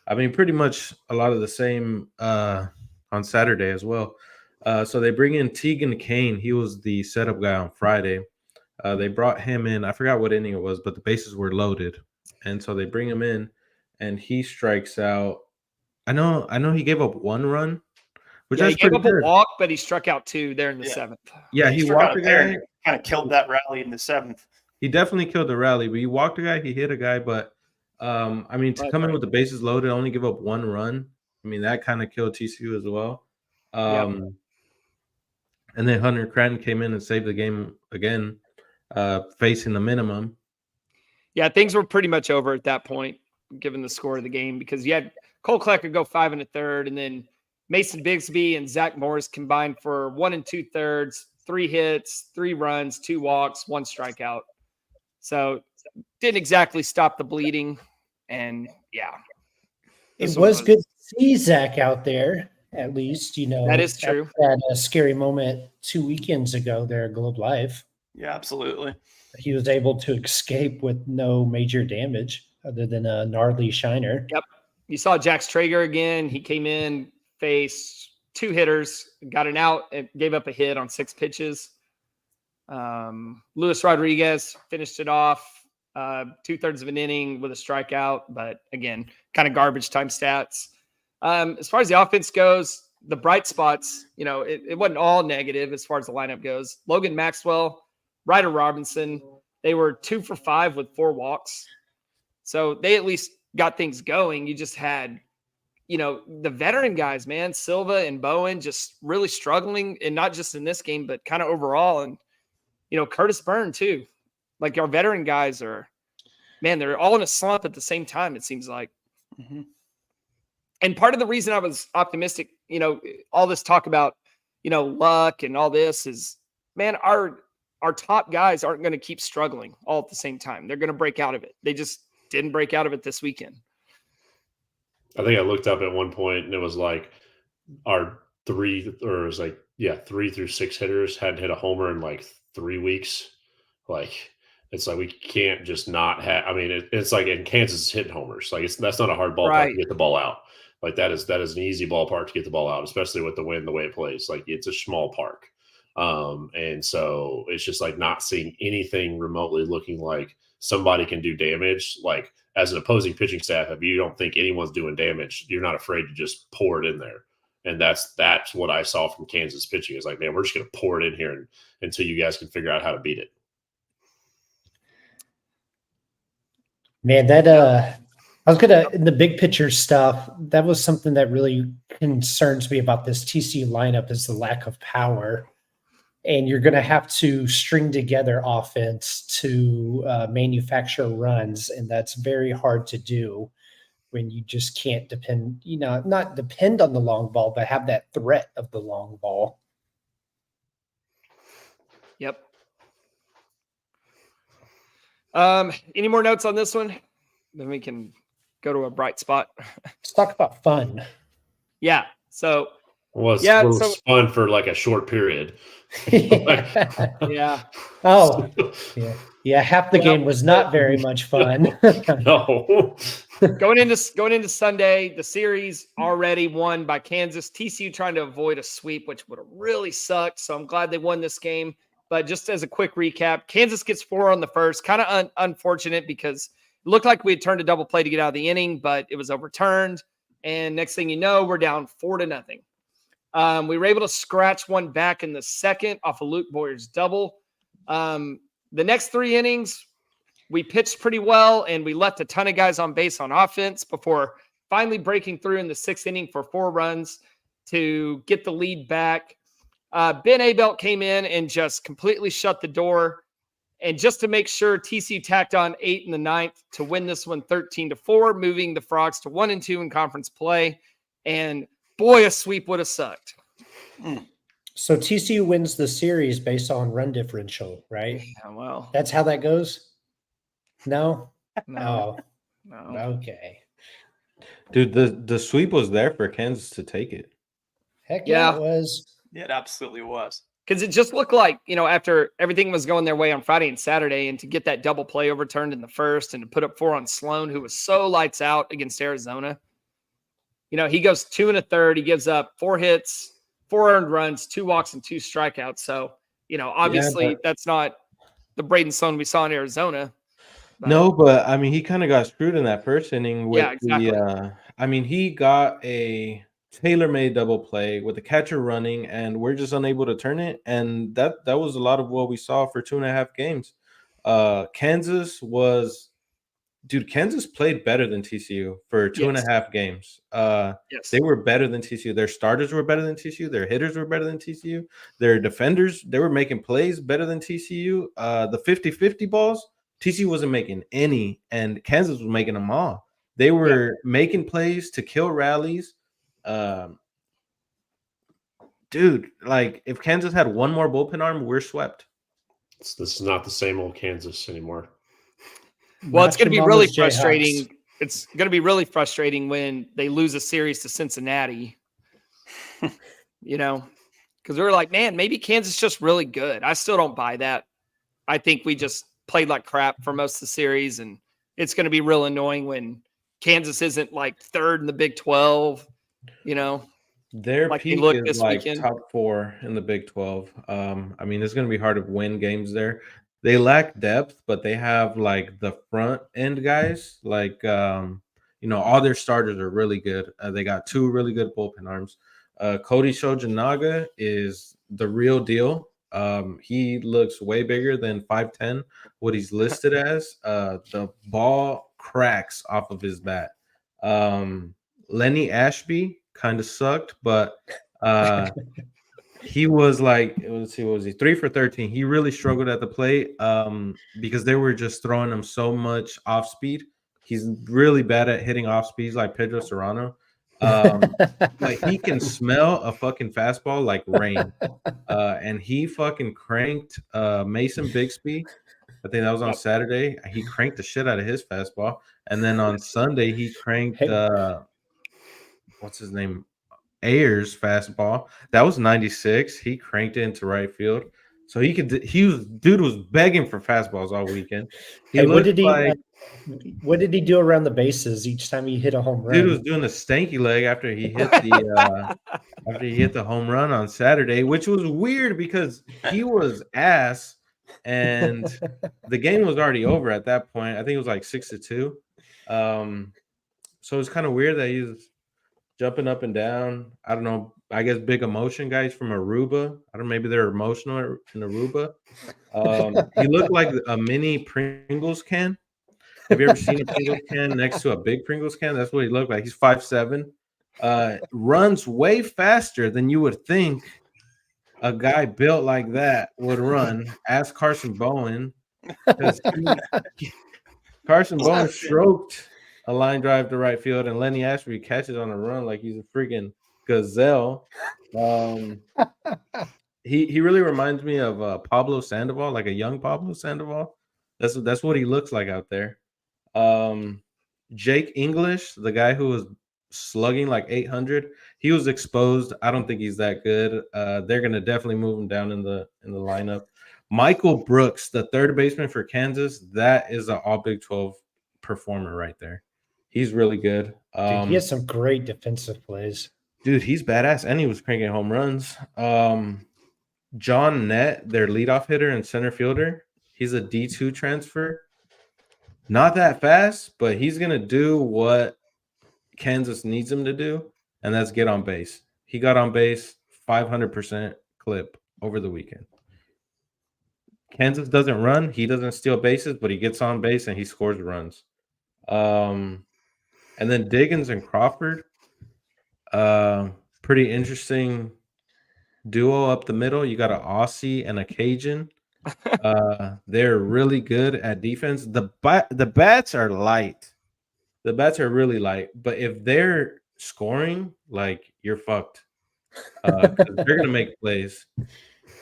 I mean, pretty much a lot of the same on Saturday as well. So they bring in Tegan Kane. He was the setup guy on Friday. They brought him in. I forgot what inning it was, but the bases were loaded. And so they bring him in, and he strikes out. I know he gave up 1 run, which he gave up a walk, but he struck out 2 there in the 7th. Yeah, he walked a guy. Kind of killed that rally in the 7th. He definitely killed the rally, but he walked a guy, he hit a guy. But I mean, to come in with the bases loaded, only give up 1 run. I mean, that kind of killed TCU as well. And then Hunter Cranton came in and saved the game again, facing the minimum. Yeah, things were pretty much over at that point, given the score of the game, because you had Cole Klecker go 5 1/3, and then Mason Bigsby and Zach Morris combined for 1 2/3, 3 hits, 3 runs, 2 walks, 1 strikeout. So didn't exactly stop the bleeding. And yeah, it was good to see Zach out there, at least. That is true. That a scary moment 2 weekends ago there at Globe Life. Yeah, absolutely. He was able to escape with no major damage other than a gnarly shiner. Yep. You saw Jax Traeger again. He came in, faced 2 hitters, got an out, and gave up a hit on 6 pitches. Luis Rodriguez finished it off 2/3 of an inning with a strikeout, but again, kind of garbage time stats. As far as the offense goes, the bright spots, it wasn't all negative as far as the lineup goes. Logan Maxwell, Ryder Robinson, they were 2 for 5 with 4 walks. So they at least got things going. You just had, the veteran guys, man, Silva and Bowen just really struggling, and not just in this game, but kind of overall. And Curtis Byrne too. Like our veteran guys are, man, they're all in a slump at the same time, it seems like. Mm-hmm. And part of the reason I was optimistic, all this talk about, luck and all this is, man, our top guys aren't going to keep struggling all at the same time. They're going to break out of it. They just didn't break out of it this weekend. I think I looked up at one point and it was like our 3 through 6 hitters hadn't hit a homer in like 3 weeks. Like, it's like we can't just not have. I mean, it's like in Kansas is hitting homers. Like that's not a hard ballpark Right. to get the ball out. Like that is an easy ballpark to get the ball out, especially with the wind, the way it plays. Like it's a small park, and so it's just like not seeing anything remotely looking like somebody can do damage. Like as an opposing pitching staff, if you don't think anyone's doing damage, you're not afraid to just pour it in there. And that's what I saw from Kansas pitching. Is like, man, we're just going to pour it in here until you guys can figure out how to beat it. Man, that I was gonna, in the big picture stuff, that was something that really concerns me about this TCU lineup is the lack of power. And you're gonna have to string together offense to manufacture runs, and that's very hard to do when you just can't depend, not depend on the long ball, but have that threat of the long ball. Yep. Any more notes on this one? Then we can go to a bright spot. Let's talk about fun. Yeah. So It was fun for like a short period. yeah. Oh, yeah. Half the game was not very much fun. No. Going into Sunday, the series already won by Kansas. TCU trying to avoid a sweep, which would have really sucked. So I'm glad they won this game. But just as a quick recap, Kansas gets 4 on the first. Kind of unfortunate because it looked like we had turned a double play to get out of the inning, but it was overturned. And next thing you know, we're down 4-0. We were able to scratch one back in the second off of Luke Boyer's double. The next 3 innings, we pitched pretty well, and we left a ton of guys on base on offense before finally breaking through in the 6th inning for 4 runs to get the lead back. Ben Abelt came in and just completely shut the door. And just to make sure, TCU tacked on 8 in the 9th to win this one 13-4, moving the Frogs to 1-2 in conference play. And boy, a sweep would have sucked. So TCU wins the series based on run differential, right? Yeah, well, that's how that goes. No. no. Okay. Dude, the sweep was there for Kansas to take it. Heck yeah, it was. Yeah, it absolutely was. Because it just looked like, after everything was going their way on Friday and Saturday, and to get that double play overturned in the first and to put up 4 on Sloan, who was so lights out against Arizona. He goes 2 1/3. He gives up 4 hits, 4 earned runs, 2 walks, and 2 strikeouts. So, obviously that's not the Braden Sloan we saw in Arizona. No, but I mean, he kind of got screwed in that first inning with exactly. He got a tailor-made double play with the catcher running, and we're just unable to turn it. And that was a lot of what we saw for 2.5 games. Kansas played better than TCU for 2.5 games. Yes. They were better than TCU. Their starters were better than TCU. Their hitters were better than TCU. Their defenders, they were making plays better than TCU. The 50-50 balls, TCU wasn't making any, and Kansas was making them all. They were making plays to kill rallies. Dude, like if Kansas had one more bullpen arm, we're swept. This is not the same old Kansas anymore. Well, it's going to be really frustrating. It's going to be really frustrating when they lose a series to Cincinnati, because we were like, man, maybe Kansas is just really good. I still don't buy that. I think we just played like crap for most of the series, and it's going to be real annoying when Kansas isn't like 3rd in the Big 12, Their like peak is like weekend. Top 4 in the Big 12. I mean, it's going to be hard to win games there. They lack depth, but they have like the front end guys. Like, all their starters are really good. They got 2 really good bullpen arms. Cody Shojanaga is the real deal. He looks way bigger than 5'10", what he's listed as. The ball cracks off of his bat. Lenny Ashby kind of sucked, but he was like, let's see, what was he? 3 for 13. He really struggled at the plate because they were just throwing him so much off speed. He's really bad at hitting off speeds like Pedro Serrano. But he can smell a fucking fastball like rain. And he fucking cranked Mason Bixby. I think that was on Saturday. He cranked the shit out of his fastball. And then on Sunday, he cranked what's his name? Ayers fastball. That was 96. He cranked it into right field. So dude was begging for fastballs all weekend. Hey, what did he do around the bases each time he hit a home run? Dude was doing the stanky leg after he hit the home run on Saturday, which was weird because he was ass and the game was already over at that point. I think it was like 6-2. So it's kind of weird that he was jumping up and down. I don't know. I guess big emotion guys from Aruba. I don't know. Maybe they're emotional in Aruba. He looked like a mini Pringles can. Have you ever seen a Pringles can next to a big Pringles can? That's what he looked like. He's 5'7". Runs way faster than you would think a guy built like that would run. Ask Carson Bowen. Carson Bowen stroked a line drive to right field, and Lenny Ashby catches on a run like he's a freaking gazelle. He really reminds me of Pablo Sandoval, like a young Pablo Sandoval. That's what he looks like out there. Jake English, the guy who was slugging like 800, he was exposed. I don't think he's that good. They're gonna definitely move him down in the lineup. Michael Brooks, the third baseman for Kansas, that is an all Big 12 performer right there. He's really good. Dude, he has some great defensive plays. Dude, he's badass, and he was cranking home runs. John Nett, their leadoff hitter and center fielder, he's a D2 transfer. Not that fast, but he's going to do what Kansas needs him to do, and that's get on base. He got on base 500% clip over the weekend. Kansas doesn't run. He doesn't steal bases, but he gets on base and he scores runs. And then Diggins and Crawford, pretty interesting duo up the middle. You got an Aussie and a Cajun. They're really good at defense. The bats are light. The bats are really light. But if they're scoring, like, you're fucked. 'Cause they're gonna make plays.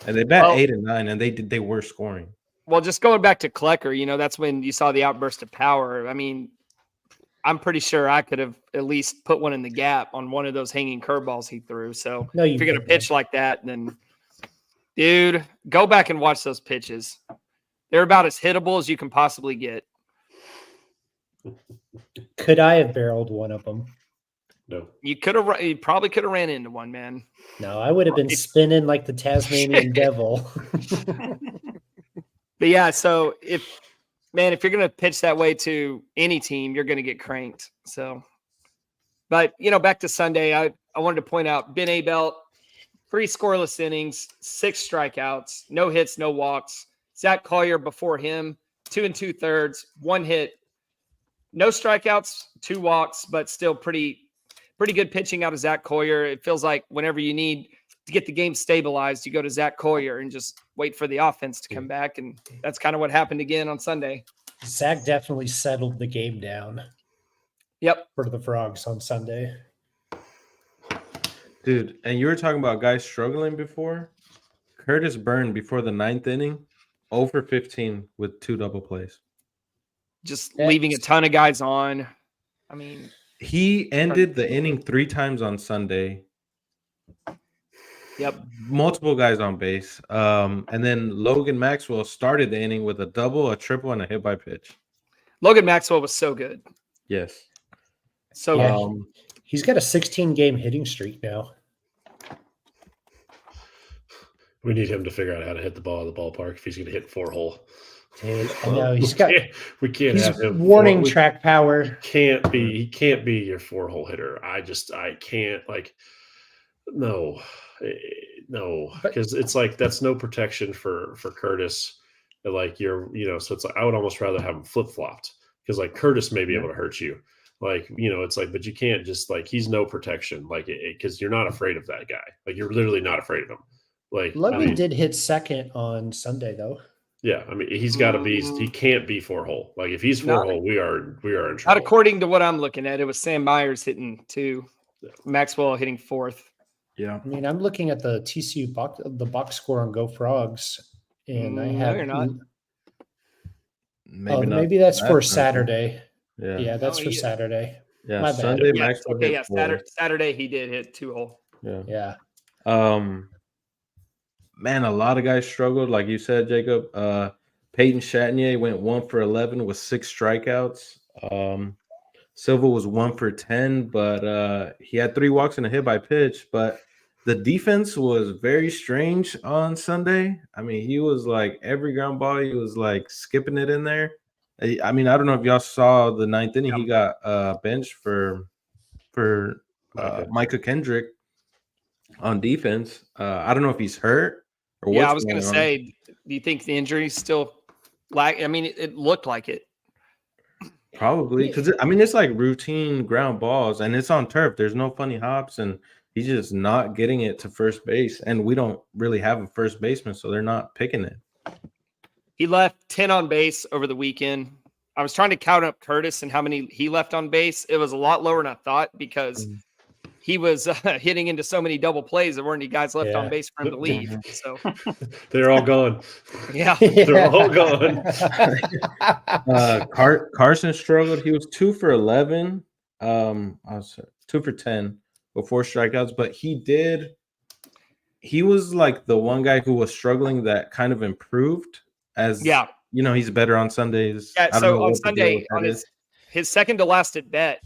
And they bat 8 and 9, and they were scoring. Well, just going back to Klecker, that's when you saw the outburst of power. I mean, I'm pretty sure I could have at least put one in the gap on one of those hanging curveballs he threw. So if you're going to pitch like that, then, dude, go back and watch those pitches. They're about as hittable as you can possibly get. Could I have barreled one of them? No. You probably could have ran into one, man. No, I would have been spinning like the Tasmanian devil. But yeah, so if you're going to pitch that way to any team, you're going to get cranked. So, but back to Sunday, I wanted to point out Ben Abelt, 3 scoreless innings, 6 strikeouts, no hits, no walks. Zach Collier before him, 2 2/3, 1 hit, no strikeouts, 2 walks, but still pretty good pitching out of Zach Collier. It feels like whenever you need to get the game stabilized, you go to Zach Collier and just wait for the offense to come back. And that's kind of what happened again on Sunday. Zach definitely settled the game down. Yep. For the Frogs on Sunday. Dude, and you were talking about guys struggling before. Curtis Byrne before the 9th inning, 0 for 15 with 2 double plays. Just leaving a ton of guys on. I mean, he ended the inning 3 times on Sunday. Yep. Multiple guys on base. And then Logan Maxwell started the inning with a double, a triple, and a hit by pitch. Logan Maxwell was so good. Yes. So good. He's got a 16-game hitting streak now. We need him to figure out how to hit the ball at the ballpark if he's going to hit 4-hole. Dude, I know we can't have him. Warning track power. He can't be your 4-hole hitter. I can't, no, because it's like that's no protection for Curtis. So it's like I would almost rather have him flip flopped because Curtis may be able to hurt you. It's like, but you can't just he's no protection, because you're not afraid of that guy. You're literally not afraid of him. Like, Logan did hit second on Sunday though. Yeah, I mean, he's got to be. He can't be 4-hole. Like, if he's 4-hole, we are in trouble. Not according to what I'm looking at. It was Sam Myers hitting 2, Maxwell hitting 4th. Yeah, I mean, I'm looking at the TCU box score on Go Frogs, and I have. No, you're not. Maybe that's for Saturday. Yeah, that's for Saturday. Yeah, My bad. Sunday Yeah, Maxwell okay, hit yeah. 4. Saturday he did hit 2-hole. Yeah. Man, a lot of guys struggled, like you said, Jacob. Peyton Chatinier went 1 for 11 with 6 strikeouts. Silva was 1 for 10, but he had 3 walks and a hit by pitch. But the defense was very strange on Sunday. I mean, he was like every ground ball, he was like skipping it in there. I mean, I don't know if y'all saw the 9th inning. He got benched for Micah Kendrick on defense. I don't know if he's hurt or what's I was going to on. say, do you think the injury's still I mean, it looked like it. Probably, because I mean, it's like routine ground balls, and it's on turf. There's no funny hops, and he's just not getting it to first base. And we don't really have a first baseman, so they're not picking it. He left 10 on base over the weekend. I was trying to count up Curtis and how many he left on base. It was a lot lower than I thought because he was hitting into so many double plays. There weren't any guys left on base for him to leave. So they're all gone. Yeah, they're all gone. Carson struggled. He was 2 for 11. I was 2 for 10 with 4 strikeouts, but he was like the one guy who was struggling that kind of improved as you know, he's better on Sundays. Yeah, so on Sunday, on his second to last at bat,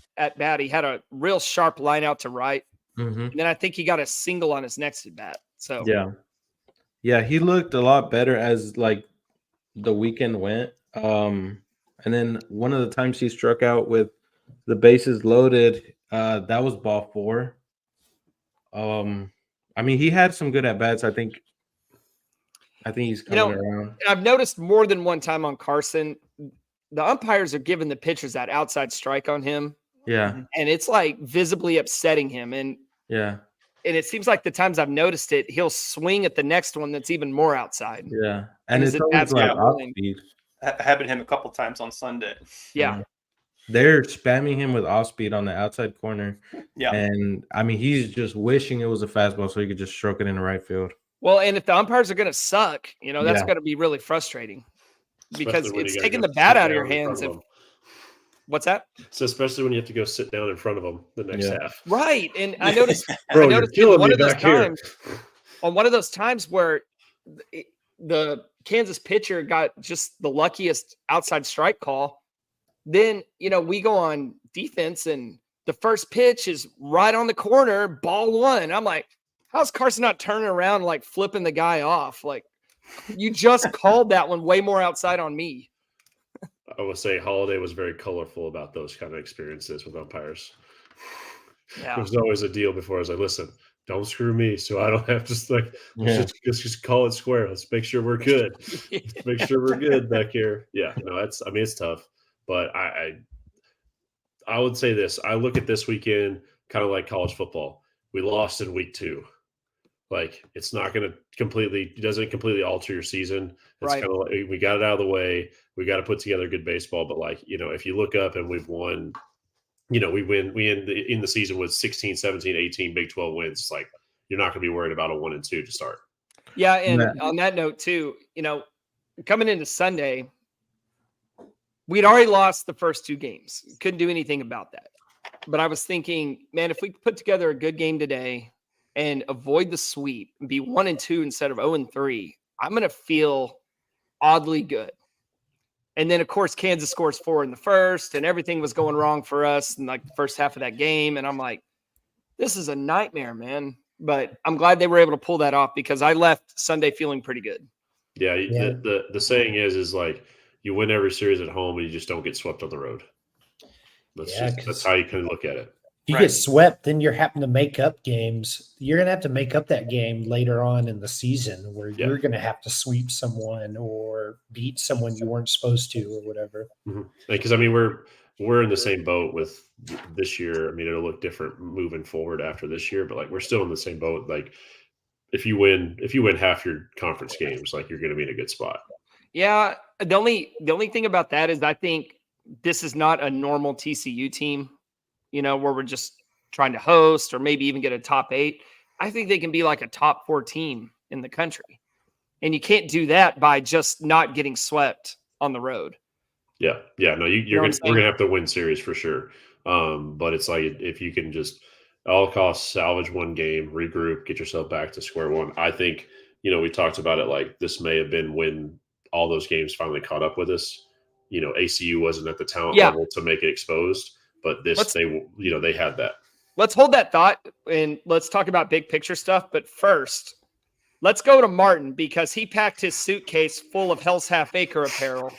he had a real sharp line out to right. And then I think he got a single on his next at bat. So yeah, he looked a lot better as like the weekend went. And then one of the times he struck out with the bases loaded, that was ball 4. I mean, he had some good at bats. I think he's coming around. I've noticed more than one time on Carson, the umpires are giving the pitchers that outside strike on him. Yeah. And it's like visibly upsetting him. And it seems like the times I've noticed it, he'll swing at the next one that's even more outside. Yeah. And it's always like off speed. Happened to him a couple times on Sunday. Yeah. They're spamming him with off speed on the outside corner. Yeah. And I mean, he's just wishing it was a fastball so he could just stroke it in the right field. Well, and if the umpires are going to suck, that's going to be really frustrating because it's taking the bat out of your hands. What's that? So especially when you have to go sit down in front of them the next half. Right. And I noticed, Bro, you're killing me back here. On one of those times where the Kansas pitcher got just the luckiest outside strike call, then, we go on defense and the first pitch is right on the corner, ball 1. I'm like, how's Carson not turning around, like flipping the guy off? Like, you just called that one way more outside on me. I will say Holiday was very colorful about those kind of experiences with umpires. Yeah. There was always a deal before. I was like, listen, don't screw me so I don't have to let's just call it square. Let's make sure we're good. Let's make sure we're good back here. Yeah, it's tough. But I would say this. I look at this weekend kind of like college football. We lost in week 2. Like, it's not going to it doesn't completely alter your season. It's kind of like we got it out of the way. We got to put together good baseball. But if you look up and we've won, we end the season with 16, 17, 18 Big 12 wins. It's like, you're not going to be worried about a 1 and 2 to start. Yeah. And on that note too, coming into Sunday, we'd already lost the first 2 games. Couldn't do anything about that. But I was thinking, man, if we put together a good game today and avoid the sweep and be 1 and 2 instead of 0 and 3, I'm going to feel oddly good. And then, of course, Kansas scores 4 in the first, and everything was going wrong for us in like the first half of that game. And I'm like, this is a nightmare, man. But I'm glad they were able to pull that off because I left Sunday feeling pretty good. Yeah. The saying is like, you win every series at home and you just don't get swept on the road. That's how you can look at it. If you get swept, then you're having to make up games. You're going to have to make up that game later on in the season where you're going to have to sweep someone or beat someone you weren't supposed to or whatever. Because, I mean, we're in the same boat with this year. I mean, it'll look different moving forward after this year, but like we're still in the same boat. Like if you win half your conference games, like you're going to be in a good spot. Yeah, the only thing about that is I think this is not a normal TCU team, where we're just trying to host or maybe even get a top 8. I think they can be like a top 4 team in the country. And you can't do that by just not getting swept on the road. Yeah. No, we're gonna have to win series for sure. But it's like if you can just at all costs salvage one game, regroup, get yourself back to square one. I think we talked about it like this may have been when all those games finally caught up with us. ACU wasn't at the talent level to make it exposed, but they had that. Let's hold that thought and let's talk about big picture stuff. But first, let's go to Martin because he packed his suitcase full of Hell's Half Acre apparel.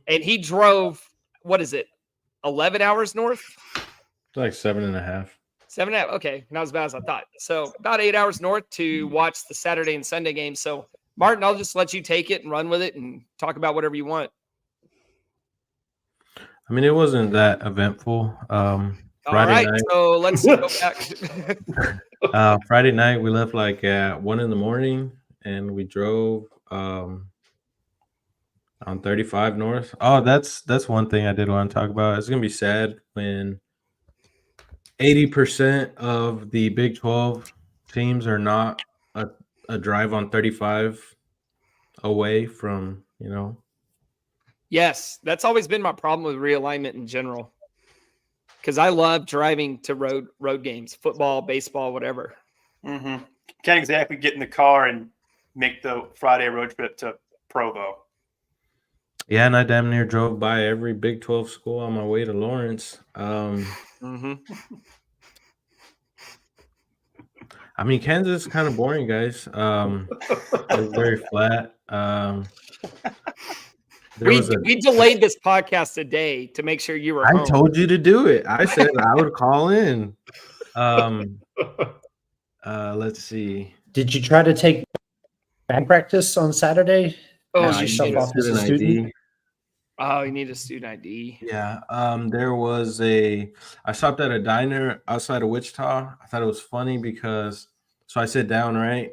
And he drove, 11 hours north? It's like 7.5. 7.5. Okay, not as bad as I thought. So about 8 hours north to watch the Saturday and Sunday games. So Martin, I'll just let you take it and run with it and talk about whatever you want. I mean, it wasn't that eventful. Friday night. So let's go back. Friday night, we left like at 1 a.m. and we drove on 35 north. Oh, that's one thing I did want to talk about. It's gonna be sad when 80% of the Big 12 teams are not a drive on 35 away from, Yes, that's always been my problem with realignment in general. Because I love driving to road games, football, baseball, whatever. Mm-hmm. Can't exactly get in the car and make the Friday road trip to Provo. Yeah, and I damn near drove by every Big 12 school on my way to Lawrence. Mm-hmm. I mean, Kansas is kind of boring, guys. It was very flat. We delayed this podcast a day to make sure you were home. I told you to do it. I said I would call in. Let's see. Did you try to take band practice on Saturday? Oh, you yourself off as a student? ID. Oh, you need a student ID. Yeah. I stopped at a diner outside of Wichita. I thought it was funny because I sit down, right?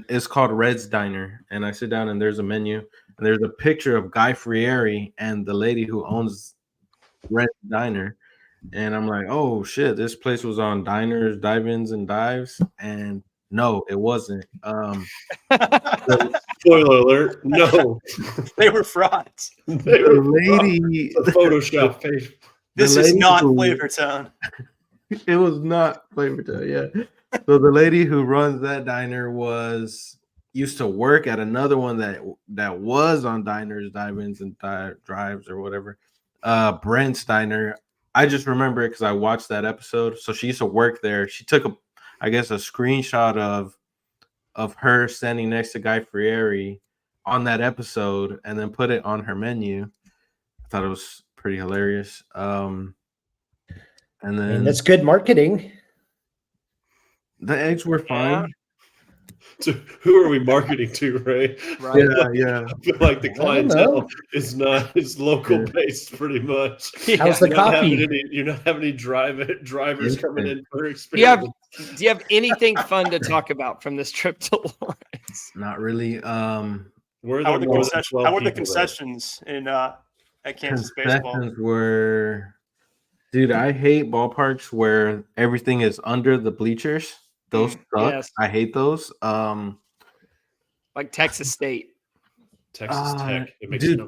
It's called Red's Diner. And I sit down and there's a menu and there's a picture of Guy Fieri and the lady who owns Red's Diner. And I'm like, oh shit, this place was on Diners, Dive-Ins, and Dives. And no, it wasn't. Spoiler alert. No. They were frauds. The lady, the Photoshop face. This is not Flavor Town. It was not Flavor Town, yeah. So the lady who runs that diner used to work at another one that was on Diners, Dive-Ins, and Drives or whatever. Brent's Diner. I just remember it because I watched that episode. So she used to work there. She took a screenshot of her standing next to Guy Fieri on that episode and then put it on her menu. I thought it was pretty hilarious. And that's good marketing. The eggs were fine. So who are we marketing to, Ray? Right. Yeah. I feel like the clientele is local based pretty much. How's the coffee? You're not having any drivers coming in for experience. Do you have anything fun to talk about from this trip to Lawrence? Not really. How were the concessions at Kansas Baseball? Were, dude, I hate ballparks where everything is under the bleachers. Those suck. Yes. I hate those. Like Texas State. Texas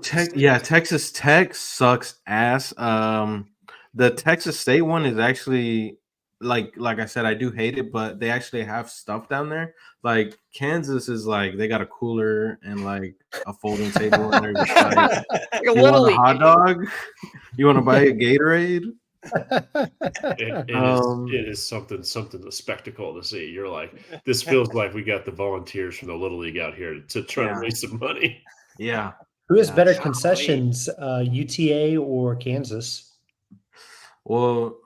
Tech. Texas Tech sucks ass. The Texas State one is actually like I said, I do hate it, but they actually have stuff down there. Like Kansas is like they got a cooler and like a folding table and they're just like, you want a hot dog? You want to buy a Gatorade? It is something a spectacle to see. You're like, this feels like we got the volunteers from the Little League out here to try to raise some money. Yeah. Who has better concessions, UTA or Kansas? Well,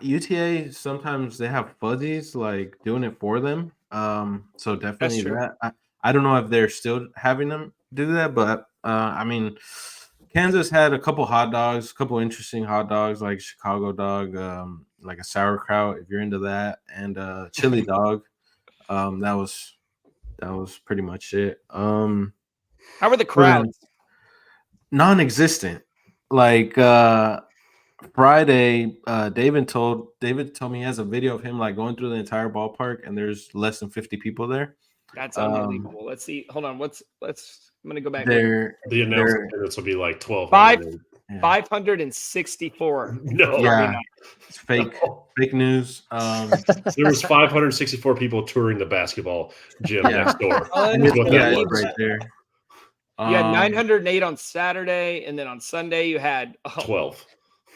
UTA sometimes they have fuzzies like doing it for them. So definitely that. I don't know if they're still having them do that, but I mean, Kansas had a couple hot dogs, a couple interesting hot dogs, like Chicago dog, like a sauerkraut if you're into that, and chili dog. That was pretty much it. How were the crowds? Non-existent. Like Friday, David told me he has a video of him like going through the entire ballpark, and there's less than 50 people there. That's unbelievable. Let's see. Hold on. I'm gonna go back. The announced attendance will be like 1,200. 564. No, yeah, it's fake news. There was 564 people touring the basketball gym next door. It's right there. You had 908 on Saturday, and then on Sunday you had 12.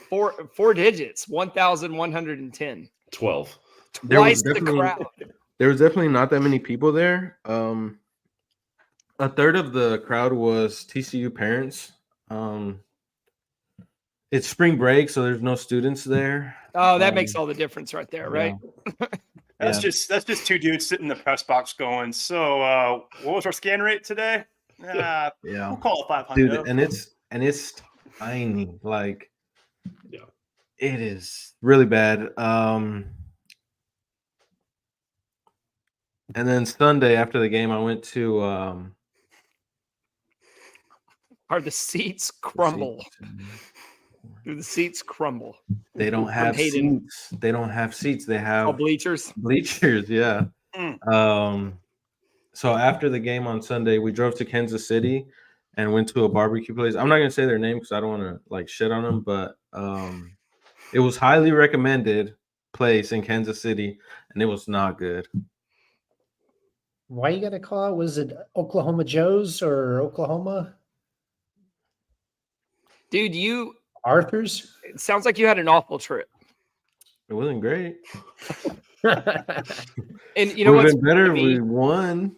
Four digits, 1,110. 12. Twice the crowd. There was definitely not that many people there. A third of the crowd was TCU parents. It's spring break, so there's no students there. Oh, that makes all the difference right there, right? Yeah. That's just two dudes sitting in the press box going, so what was our scan rate today? We'll call it 500. Dude, and it's tiny. Like, it is really bad. And then Sunday after the game, I went to Are the seats crumble? Do the seats crumble? They don't have seats. They don't have seats. They have bleachers. Bleachers, yeah. So after the game on Sunday, we drove to Kansas City and went to a barbecue place. I'm not gonna say their name because I don't want to like shit on them, but it was highly recommended place in Kansas City, and it was not good. Why you gotta call it? Was it Oklahoma Joe's or Oklahoma? Dude, Arthur's? It sounds like you had an awful trip. It wasn't great. And you know what's better? We won.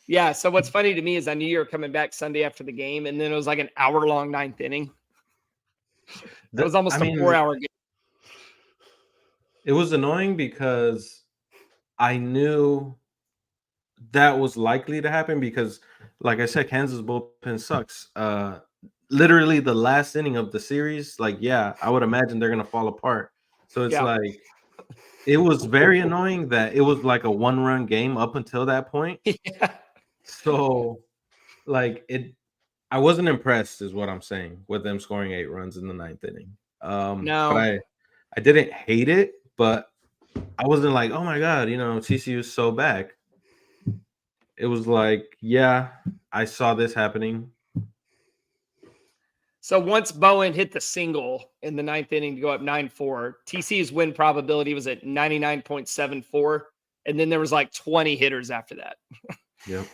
Yeah. So what's funny to me is I knew you were coming back Sunday after the game, and then it was like an hour-long ninth inning. It was almost a 4-hour game. It was annoying because I knew that was likely to happen because, like I said, Kansas bullpen sucks. Literally the last inning of the series, I would imagine they're gonna fall apart. So it's like it was very annoying that it was like a one-run game up until that point. Yeah. So I wasn't impressed, is what I'm saying, with them scoring 8 runs in the 9th inning. No, but I didn't hate it, but I wasn't like, oh my god, TCU is so back. It was like, yeah, I saw this happening. So once Bowen hit the single in the 9th inning to go up 9-4, TCU's win probability was at 99.74. And then there was like 20 hitters after that. Yep.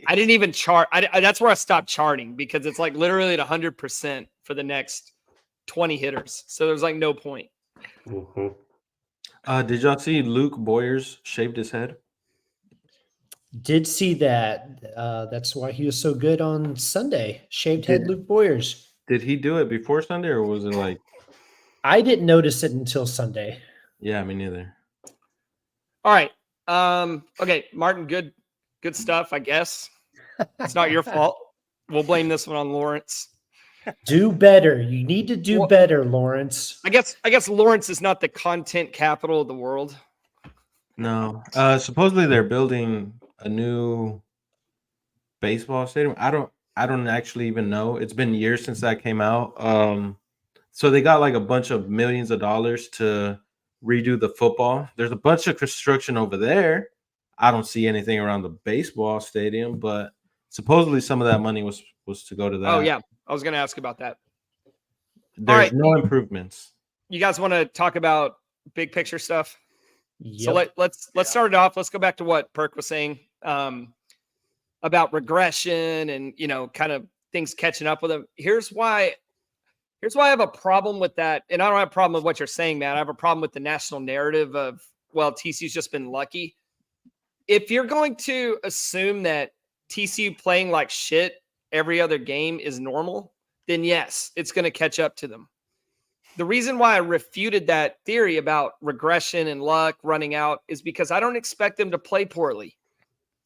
I didn't even chart. That's where I stopped charting because it's like literally at 100% for the next 20 hitters. So there's like no point. Mm-hmm. Did y'all see Luke Boyers shaved his head? Did see that. That's why he was so good on Sunday. Shaved head Luke Boyers. Did he do it before Sunday or was it like? I didn't notice it until Sunday. Yeah, me neither. All right. Okay, Martin, good stuff, I guess. It's not your fault. We'll blame this one on Lawrence. Do better. You need to do better, Lawrence. I guess Lawrence is not the content capital of the world. No. Supposedly they're building a new baseball stadium. I don't actually even know. It's been years since that came out. So they got like a bunch of millions of dollars to redo the football. There's a bunch of construction over there. I don't see anything around the baseball stadium, but supposedly some of that money was to go to that. Oh yeah, I was going to ask about that. There's no improvements. You guys want to talk about big picture stuff? Yep. So let's start it off. Let's go back to what Perk was saying about regression and kind of things catching up with them. Here's why I have a problem with that, and I don't have a problem with what you're saying, Matt. I have a problem with the national narrative of TCU's just been lucky. If you're going to assume that TCU playing like shit every other game is normal, then yes, it's going to catch up to them. The reason why I refuted that theory about regression and luck running out is because I don't expect them to play poorly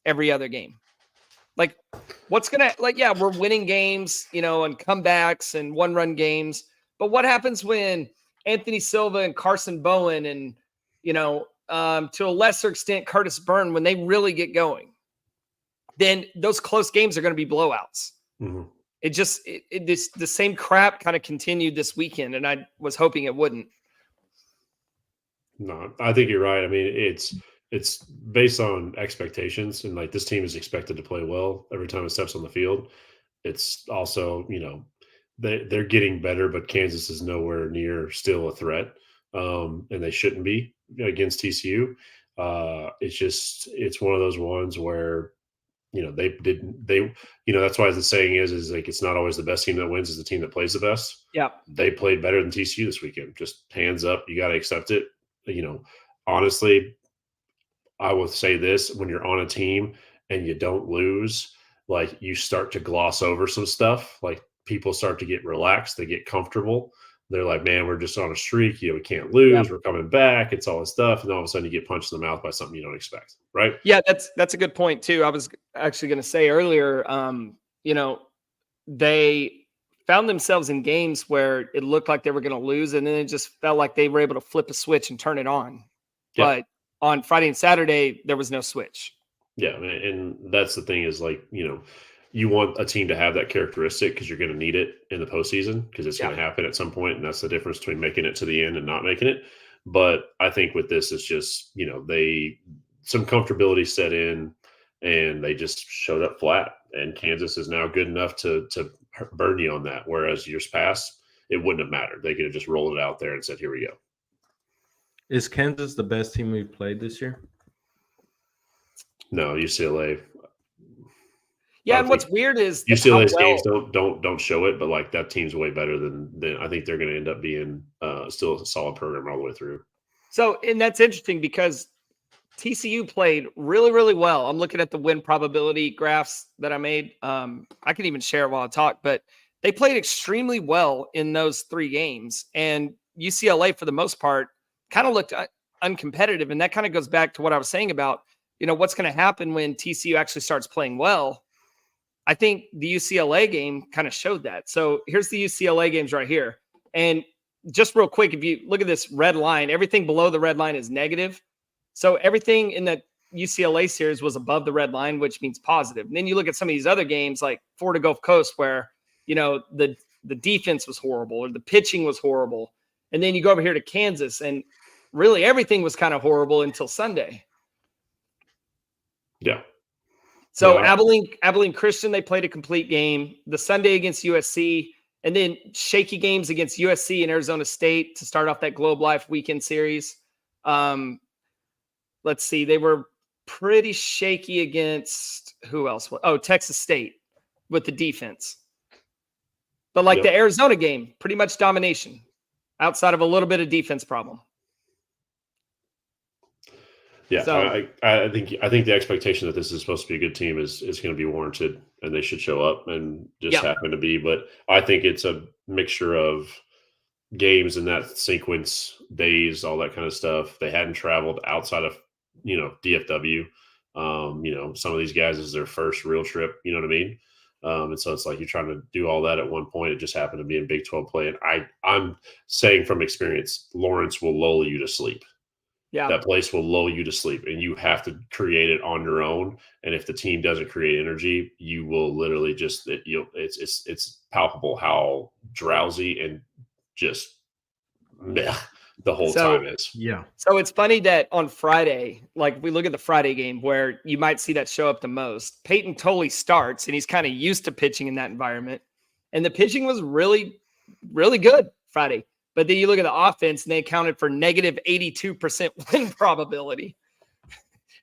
every other game. Like, we're winning games, and comebacks and one-run games. But what happens when Anthony Silva and Carson Bowen and, to a lesser extent, Curtis Byrne, when they really get going, then those close games are going to be blowouts. Mm-hmm. The same crap kind of continued this weekend, and I was hoping it wouldn't. No, I think you're right. I mean, it's based on expectations, and like this team is expected to play well every time it steps on the field. It's also, they're getting better, but Kansas is nowhere near still a threat, and they shouldn't be against TCU. It's one of those ones where that's why the saying is like it's not always the best team that wins, is the team that plays the best. Yeah, they played better than TCU this weekend. Just hands up, you got to accept it. Honestly, I will say this: when you're on a team and you don't lose, like you start to gloss over some stuff. Like people start to get relaxed, they get comfortable. They're like, man, we're just on a streak. We can't lose. We're coming back. It's all this stuff. And all of a sudden you get punched in the mouth by something you don't expect. Right. Yeah, that's a good point too. I was actually going to say earlier, they found themselves in games where it looked like they were going to lose, and then it just felt like they were able to flip a switch and turn it on. Yeah. But on Friday and Saturday, there was no switch. Yeah. And that's the thing is like, you want a team to have that characteristic because you're going to need it in the postseason because it's going to happen at some point, and that's the difference between making it to the end and not making it. But I think with this, it's just some comfortability set in, and they just showed up flat. And Kansas is now good enough to burn you on that. Whereas years past, it wouldn't have mattered. They could have just rolled it out there and said, "Here we go." Is Kansas the best team we played this year? No, UCLA. Yeah, and what's weird is UCLA's games don't show it, but like that team's way better than I think they're going to end up being still a solid program all the way through. So, and that's interesting because TCU played really, really well. I'm looking at the win probability graphs that I made. I can even share it while I talk, but they played extremely well in those 3 games, and UCLA for the most part kind of looked uncompetitive, and that kind of goes back to what I was saying about what's going to happen when TCU actually starts playing well. I think the UCLA game kind of showed that. So here's the UCLA games right here. And just real quick, if you look at this red line, everything below the red line is negative. So everything in the UCLA series was above the red line, which means positive. And then you look at some of these other games like Florida Gulf Coast where, the defense was horrible or the pitching was horrible. And then you go over here to Kansas and really everything was kind of horrible until Sunday. Yeah. So Abilene Christian, they played a complete game. The Sunday against USC, and then shaky games against USC and Arizona State to start off that Globe Life weekend series. Let's see. They were pretty shaky against who else? Oh, Texas State with the defense. But like the Arizona game, pretty much domination outside of a little bit of defense problem. Yeah, so, I think the expectation that this is supposed to be a good team is going to be warranted, and they should show up and just happen to be. But I think it's a mixture of games in that sequence, days, all that kind of stuff. They hadn't traveled outside of DFW. Some of these guys is their first real trip. You know what I mean? And so it's like you're trying to do all that at one point. It just happened to be in Big 12 play, and I'm saying from experience, Lawrence will lull you to sleep. Yeah. That place will lull you to sleep, and you have to create it on your own. And if the team doesn't create energy, you will literally just it's palpable how drowsy and just meh the whole time is. Yeah. So it's funny that on Friday, like we look at the Friday game where you might see that show up the most. Peyton Tolley starts, and he's kind of used to pitching in that environment, and the pitching was really, really good Friday. But then you look at the offense, and they accounted for negative 82% win probability.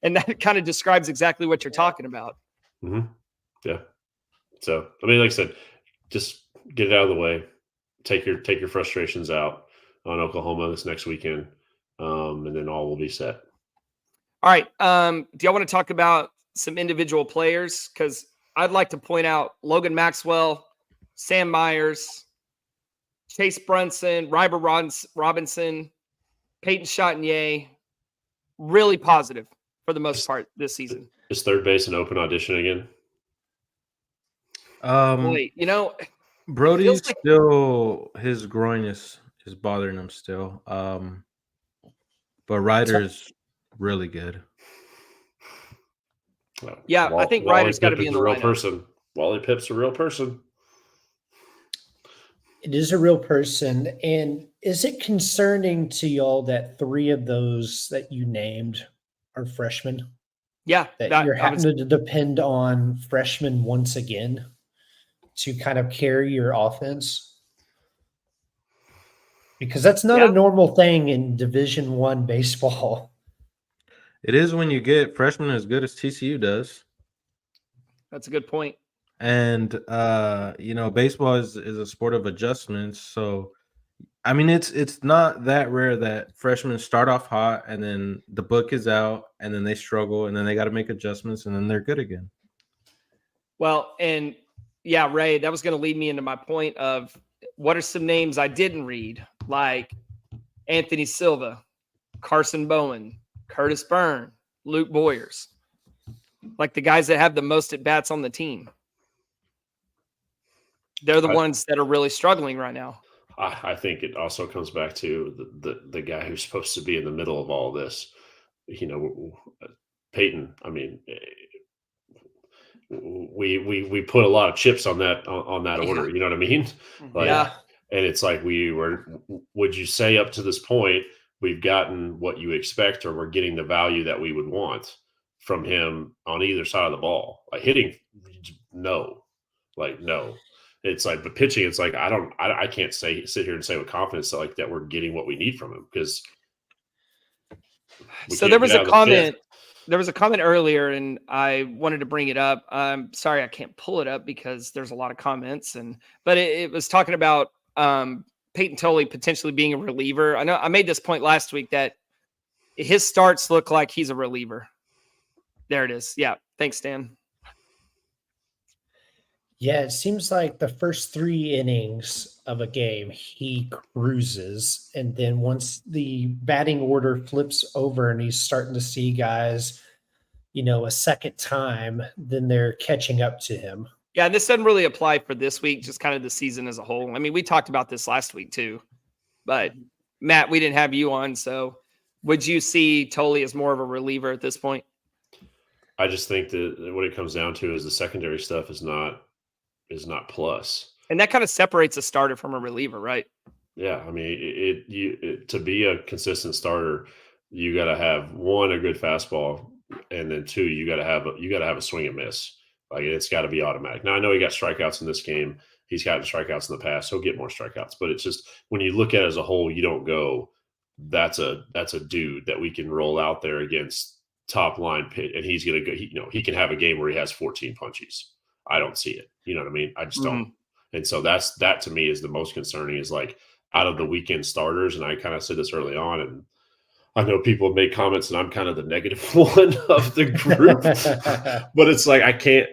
And that kind of describes exactly what you're talking about. Mm-hmm. Yeah. So, I mean, like I said, just get it out of the way. Take your frustrations out on Oklahoma this next weekend, and then all will be set. All right. Do y'all want to talk about some individual players? Because I'd like to point out Logan Maxwell, Sam Myers, Chase Brunson, Ryber Robinson, Peyton Chatagnier, really positive for the most part this season. Is third base an open audition again? Boy, Brody's still his groin is bothering him still. But Ryder's really good. Yeah, I think Ryder's got to be in the real lineup. person. Wally Pipp's a real person. It is a real person. And is it concerning to y'all that 3 of those that you named are freshmen? Yeah, That you're having to depend on freshmen once again to kind of carry your offense? Because that's not a normal thing in Division I baseball. It is when you get freshmen as good as TCU does. That's a good point. And baseball is a sport of adjustments. So I mean, it's not that rare that freshmen start off hot and then the book is out and then they struggle and then they got to make adjustments and then they're good again. Well, and yeah, Ray, that was going to lead me into my point of what are some names I didn't read, like Anthony Silva, Carson Bowen, Curtis Byrne, Luke Boyers, like the guys that have the most at bats on the team. They're the ones that are really struggling right now. I think it also comes back to the guy who's supposed to be in the middle of all this. Peyton. I mean, we put a lot of chips on that order. You know what I mean? Yeah. And it's like would you say up to this point we've gotten what you expect, or we're getting the value that we would want from him on either side of the ball? Like hitting, no. It's like, but pitching, it's like I can't sit here and say with confidence that we're getting what we need from him, because so there was a comment. There was a comment earlier, and I wanted to bring it up. I'm sorry I can't pull it up because there's a lot of comments, but it was talking about Peyton Tolley potentially being a reliever. I know I made this point last week that his starts look like he's a reliever. There it is. Yeah. Thanks, Dan. Yeah, it seems like the first 3 innings of a game, he cruises. And then once the batting order flips over and he's starting to see guys, a second time, then they're catching up to him. Yeah, and this doesn't really apply for this week, just kind of the season as a whole. I mean, we talked about this last week too. But, Matt, we didn't have you on. So would you see Tolley as more of a reliever at this point? I just think that what it comes down to is the secondary stuff is not plus. And that kind of separates a starter from a reliever, right? Yeah, I mean, to be a consistent starter, you got to have 1, a good fastball, and then 2, you got to have a swing and miss. Like, it's got to be automatic. Now, I know he got strikeouts in this game. He's gotten strikeouts in the past. He'll get more strikeouts, but it's just when you look at it as a whole, you don't go, that's a dude that we can roll out there against top line pit, and he's going to go. He can have a game where he has 14 punchies. I don't see it. You know what I mean? I just don't. And so that to me is the most concerning, is like, out of the weekend starters. And I kind of said this early on, and I know people have made comments and I'm kind of the negative one of the group, but it's like, I can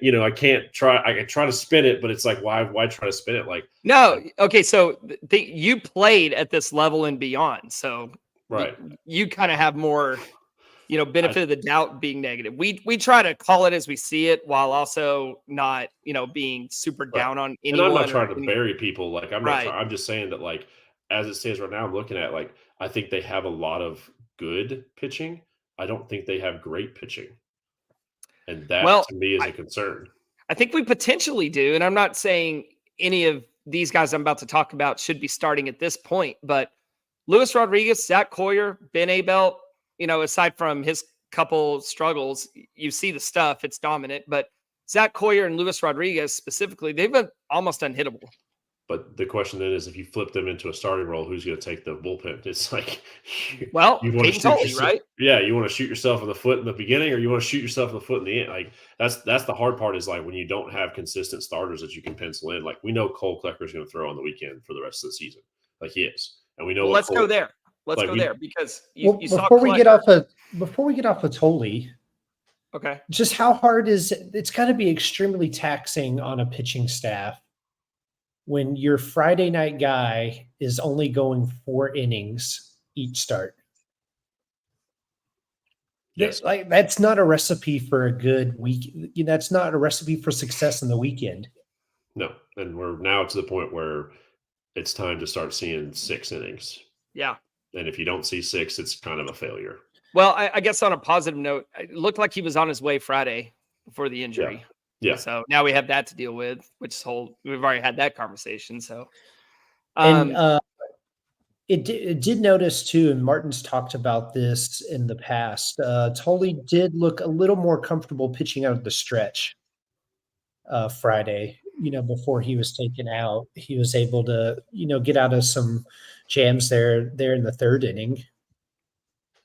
try to spin it, but it's like, why try to spin it? Like, no. Okay. So you played at this level and beyond. So right. You kind of have more, benefit of the doubt being negative. We try to call it as we see it, while also not, being super down on anyone. And I'm not trying to bury people. Like, I'm just saying that, like, as it stands right now, I'm looking at, like, I think they have a lot of good pitching. I don't think they have great pitching. And that to me is a concern. I think we potentially do. And I'm not saying any of these guys I'm about to talk about should be starting at this point, but Luis Rodriguez, Zach Coyer, Ben Abel, aside from his couple struggles, you see the stuff, it's dominant, but Zach Coyer and Luis Rodriguez specifically, they've been almost unhittable. But the question then is, if you flip them into a starting role, who's going to take the bullpen? It's like, you want to shoot right? Yeah, you want to shoot yourself in the foot in the beginning, or you want to shoot yourself in the foot in the end. Like, that's the hard part, is like when you don't have consistent starters that you can pencil in. Like, we know Cole Klecker is going to throw on the weekend for the rest of the season. Like, he is, and we know. Well, let's go there. Let's go there, because you saw before we get off of Tolley. Okay. Just how hard is it? It's got to be extremely taxing on a pitching staff when your Friday night guy is only going 4 innings each start. Yes. Like, that's not a recipe for a good week. That's not a recipe for success in the weekend. No. And we're now to the point where it's time to start seeing 6 innings. Yeah. And if you don't see 6, it's kind of a failure. Well, I guess on a positive note, it looked like he was on his way Friday before the injury. Yeah. So now we have that to deal with, we've already had that conversation. So, And it did notice too, and Martin's talked about this in the past. Tully did look a little more comfortable pitching out of the stretch Friday. Before he was taken out, he was able to get out of some jams there in the third inning,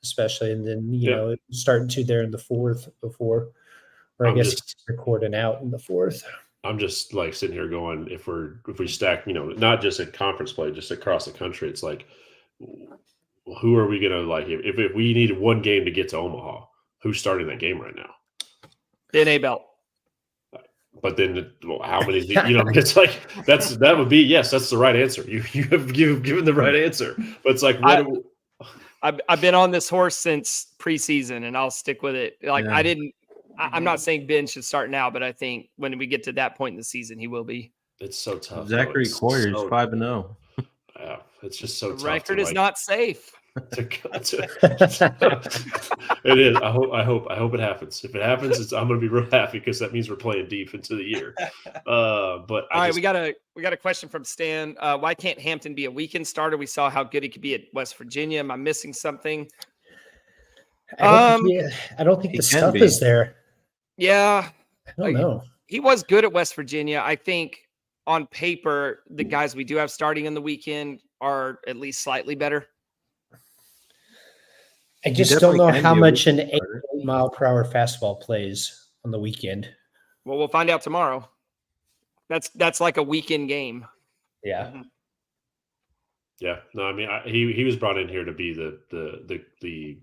especially, and then starting to there in the fourth before, or I guess he's recording out in the fourth. I'm just like sitting here going, if we stack, not just in conference play, just across the country, it's like, who are we gonna like? If we needed one game to get to Omaha, who's starting that game right now? DNA Belt. But then, how many? It's like that would be yes, that's the right answer. You've given the right answer, but it's like I've been on this horse since preseason, and I'll stick with it. Like I'm not saying Ben should start now, but I think when we get to that point in the season, he will be. It's so tough. Zachary Coyer's 5-0. Yeah, it's just so the tough. Record is not safe. It is. I hope it happens. If it happens, I'm going to be real happy because that means we're playing deep into the year. But all right, we got a question from Stan. Why can't Hampton be a weekend starter? We saw how good he could be at West Virginia. Am I missing something? I don't think the stuff is there. Yeah, I don't know. He was good at West Virginia. I think on paper, the guys we do have starting in the weekend are at least slightly better. I just don't know how much an 8 mile per hour fastball plays on the weekend. Well, we'll find out tomorrow. That's like a weekend game. Yeah. Mm-hmm. Yeah. No, I mean, he was brought in here to be the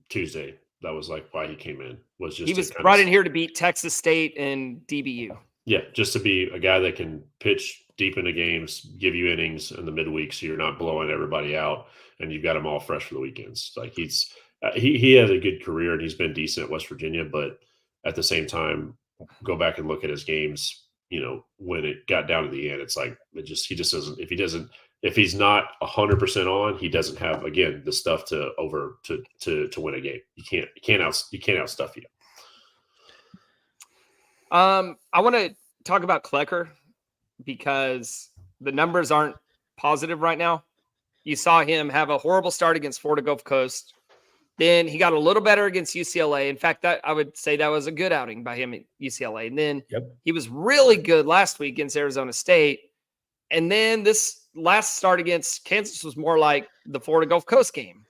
Tuesday. That was like why he came in. He was brought in here to beat Texas State and DBU. Yeah, just to be a guy that can pitch deep into games, give you innings in the midweek, so you're not blowing everybody out, and you've got them all fresh for the weekends. Like he has a good career and he's been decent at West Virginia, but at the same time, go back and look at his games. When it got down to the end, it's like he just doesn't. If he's not 100% on, he doesn't have again the stuff to win a game. You can't outstuff you. I want to talk about Klecker because the numbers aren't positive right now. You saw him have a horrible start against Florida Gulf Coast. Then he got a little better against UCLA. In fact, I would say that was a good outing by him at UCLA. And then he was really good last week against Arizona State. And then this last start against Kansas was more like the Florida Gulf Coast game.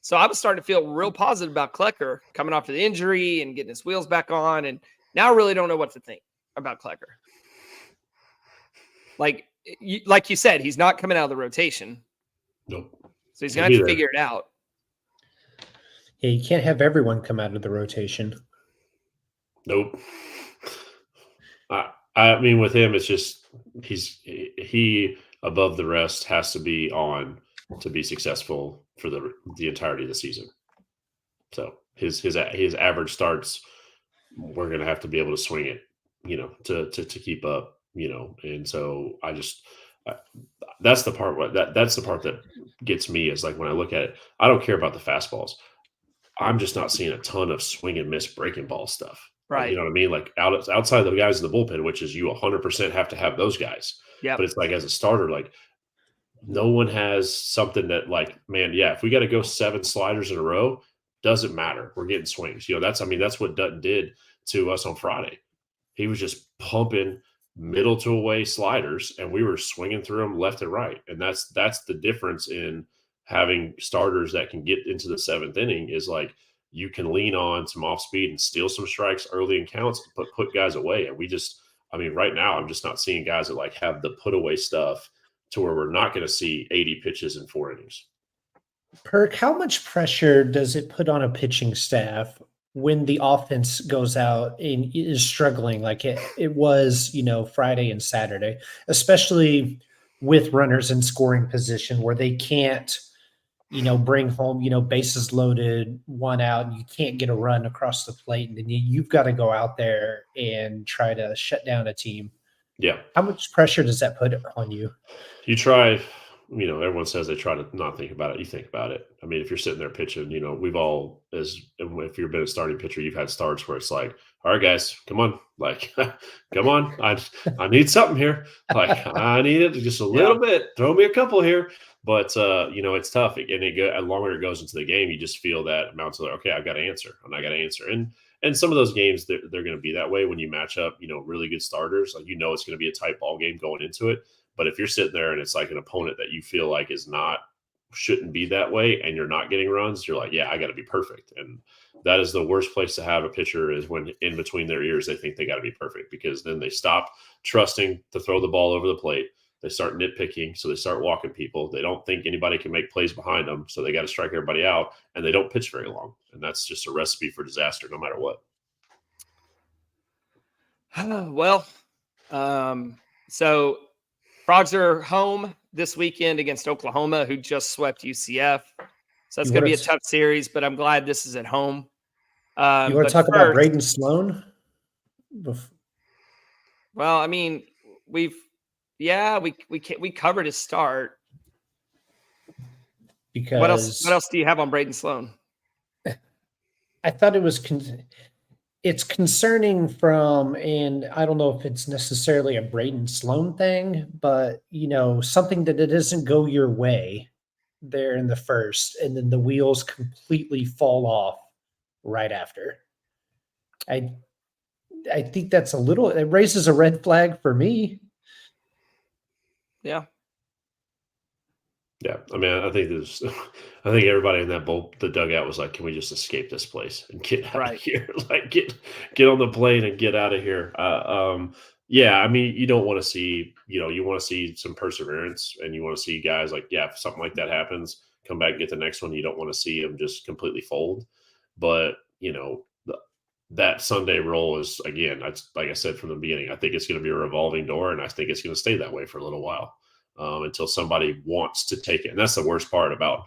So I was starting to feel real positive about Klecker coming off of the injury and getting his wheels back on. And now I really don't know what to think about Klecker. Like you said, he's not coming out of the rotation. Nope. So he's going to have to figure it out. Yeah, you can't have everyone come out of the rotation. Nope. I mean, with him, it's just he above the rest has to be on to be successful for the entirety of the season. So his average starts, we're going to have to be able to swing it, to keep up, and so that's the part that's the part that gets me is like when I look at it, I don't care about the fastballs. I'm just not seeing a ton of swing and miss breaking ball stuff. Right. You know what I mean? Like outside the guys in the bullpen, which is you 100% have to have those guys. Yeah. But it's like as a starter, like no one has something that like, man, yeah, if we got to go 7 sliders in a row, doesn't matter. We're getting swings. That's what Dutton did to us on Friday. He was just pumping middle to away sliders and we were swinging through them left and right. And that's the difference in having starters that can get into the 7th inning is like you can lean on some off speed and steal some strikes early in counts, but put guys away. And right now I'm just not seeing guys that like have the put away stuff to where we're not going to see 80 pitches in 4 innings. Perk, how much pressure does it put on a pitching staff when the offense goes out and is struggling like it was, Friday and Saturday, especially with runners in scoring position where they can't, bring home, bases loaded, 1 out, and you can't get a run across the plate. And then you've got to go out there and try to shut down a team. Yeah. How much pressure does that put on you? You try everyone says they try to not think about it. You think about it. I mean, if you're sitting there pitching, we've all, if you've been a starting pitcher, you've had starts where it's like, all right, guys, come on, like, come on, I need something here. Like, I need it just a little bit. Throw me a couple here. But it's tough, and the longer it goes into the game, you just feel that amount to like, okay, I've got to answer, and I got to answer, and some of those games they're going to be that way when you match up, really good starters. Like it's going to be a tight ball game going into it. But if you're sitting there and it's like an opponent that you feel like shouldn't be that way, and you're not getting runs, you're like, yeah, I got to be perfect. And that is the worst place to have a pitcher, is when in between their ears they think they got to be perfect, because then they stop trusting to throw the ball over the plate. They start nitpicking, so they start walking people. They don't think anybody can make plays behind them, so they got to strike everybody out, and they don't pitch very long. And that's just a recipe for disaster, no matter what. Well, so Frogs are home this weekend against Oklahoma, who just swept UCF. So it's going to be a tough series, but I'm glad this is at home. You want to talk about Braden Sloan? Well, I mean, we covered his start. Because what else do you have on Braden Sloan? I thought it was it's concerning and I don't know if it's necessarily a Braden Sloan thing, but something that it doesn't go your way there in the first, and then the wheels completely fall off right after. I think that's it raises a red flag for me. Yeah. Yeah, I mean, I think everybody in the dugout was like, "Can we just escape this place and get out of here? Like, get on the plane and get out of here." Yeah, I mean, you don't want to see, you want to see some perseverance, and you want to see guys like, yeah, if something like that happens, come back and get the next one. You don't want to see them just completely fold. But that Sunday roll is, again, like I said from the beginning, I think it's going to be a revolving door, and I think it's going to stay that way for a little while. Until somebody wants to take it. And that's the worst part about,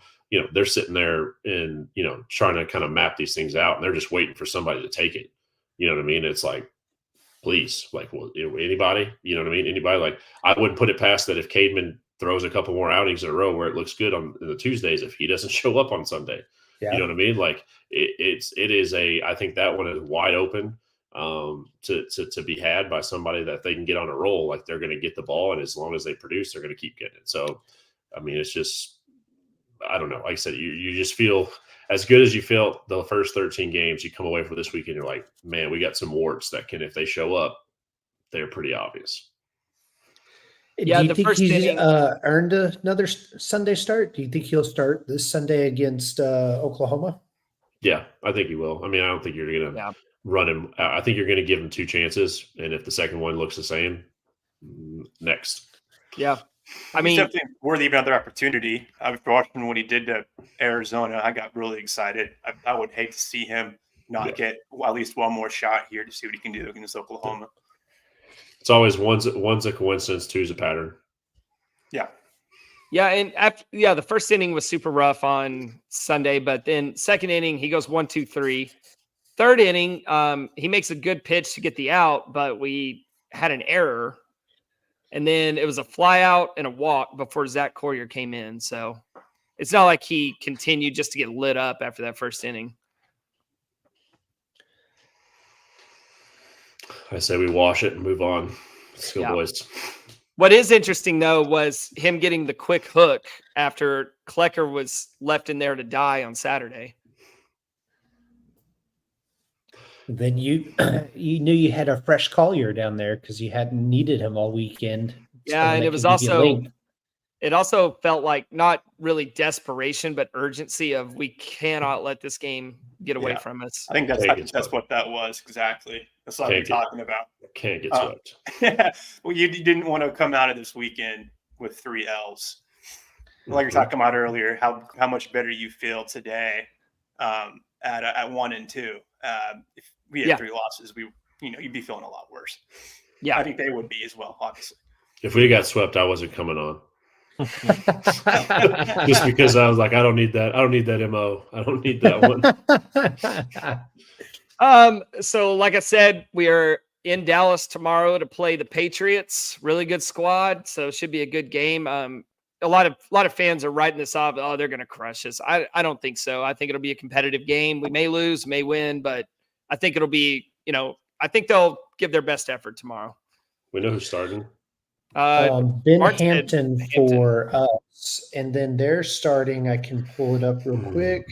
they're sitting there and, trying to kind of map these things out, and they're just waiting for somebody to take it. You know what I mean? It's like, please, like, well, anybody, you know what I mean? Anybody, like, I wouldn't put it past that if Cademan throws a couple more outings in a row where it looks good on the Tuesdays, if he doesn't show up on Sunday, you know what I mean? Like I think that one is wide open. To be had by somebody that they can get on a roll, like they're going to get the ball, and as long as they produce, they're going to keep getting it. So, I mean, it's just, I don't know. Like I said, you just feel as good as you felt the first 13 games. You come away from this weekend, you're like, man, we got some warts that can, if they show up, they're pretty obvious. Yeah, do you think he's earned another Sunday start? Do you think he'll start this Sunday against Oklahoma? Yeah, I think he will. I mean, I don't think you're going to run him. I think you're going to give him 2 chances, and if the second one looks the same, next. Yeah, I mean, definitely worthy of another opportunity. I was watching what he did to Arizona. I got really excited. I would hate to see him not get at least one more shot here to see what he can do against Oklahoma. It's always one's a coincidence, two's a pattern. Yeah. Yeah, and the first inning was super rough on Sunday, but then second inning he goes 1, 2, 3. Third inning, he makes a good pitch to get the out, but we had an error, and then it was a fly out and a walk before Zach Corrier came in. So it's not like he continued just to get lit up after that first inning. I say we wash it and move on. Let's go, boys. What is interesting, though, was him getting the quick hook after Klecker was left in there to die on Saturday. Then you knew you had a fresh Collier down there because you hadn't needed him all weekend. Yeah, and it was also felt like not really desperation, but urgency of we cannot let this game get away from us. I think that's what that was exactly. That's what I'm talking about. Can't get swept. Yeah. Well, you didn't want to come out of this weekend with 3 L's. Like you're talking about earlier, how much better you feel today at 1 and 2. If we had 3 losses, you'd be feeling a lot worse. Yeah, I think they would be as well, obviously. If we got swept, I wasn't coming on. Just because I was like, I don't need that. I don't need that MO. I don't need that one. So like I said, we are in Dallas tomorrow to play the Patriots. Really good squad, so it should be a good game. a lot of fans are writing this off. Oh, they're going to crush us. I don't think so. I think it'll be a competitive game. We may lose, may win, but I think it'll be, I think they'll give their best effort tomorrow. We know who's starting. Ben Mark said Hampton for us, and then they're starting. I can pull it up real quick.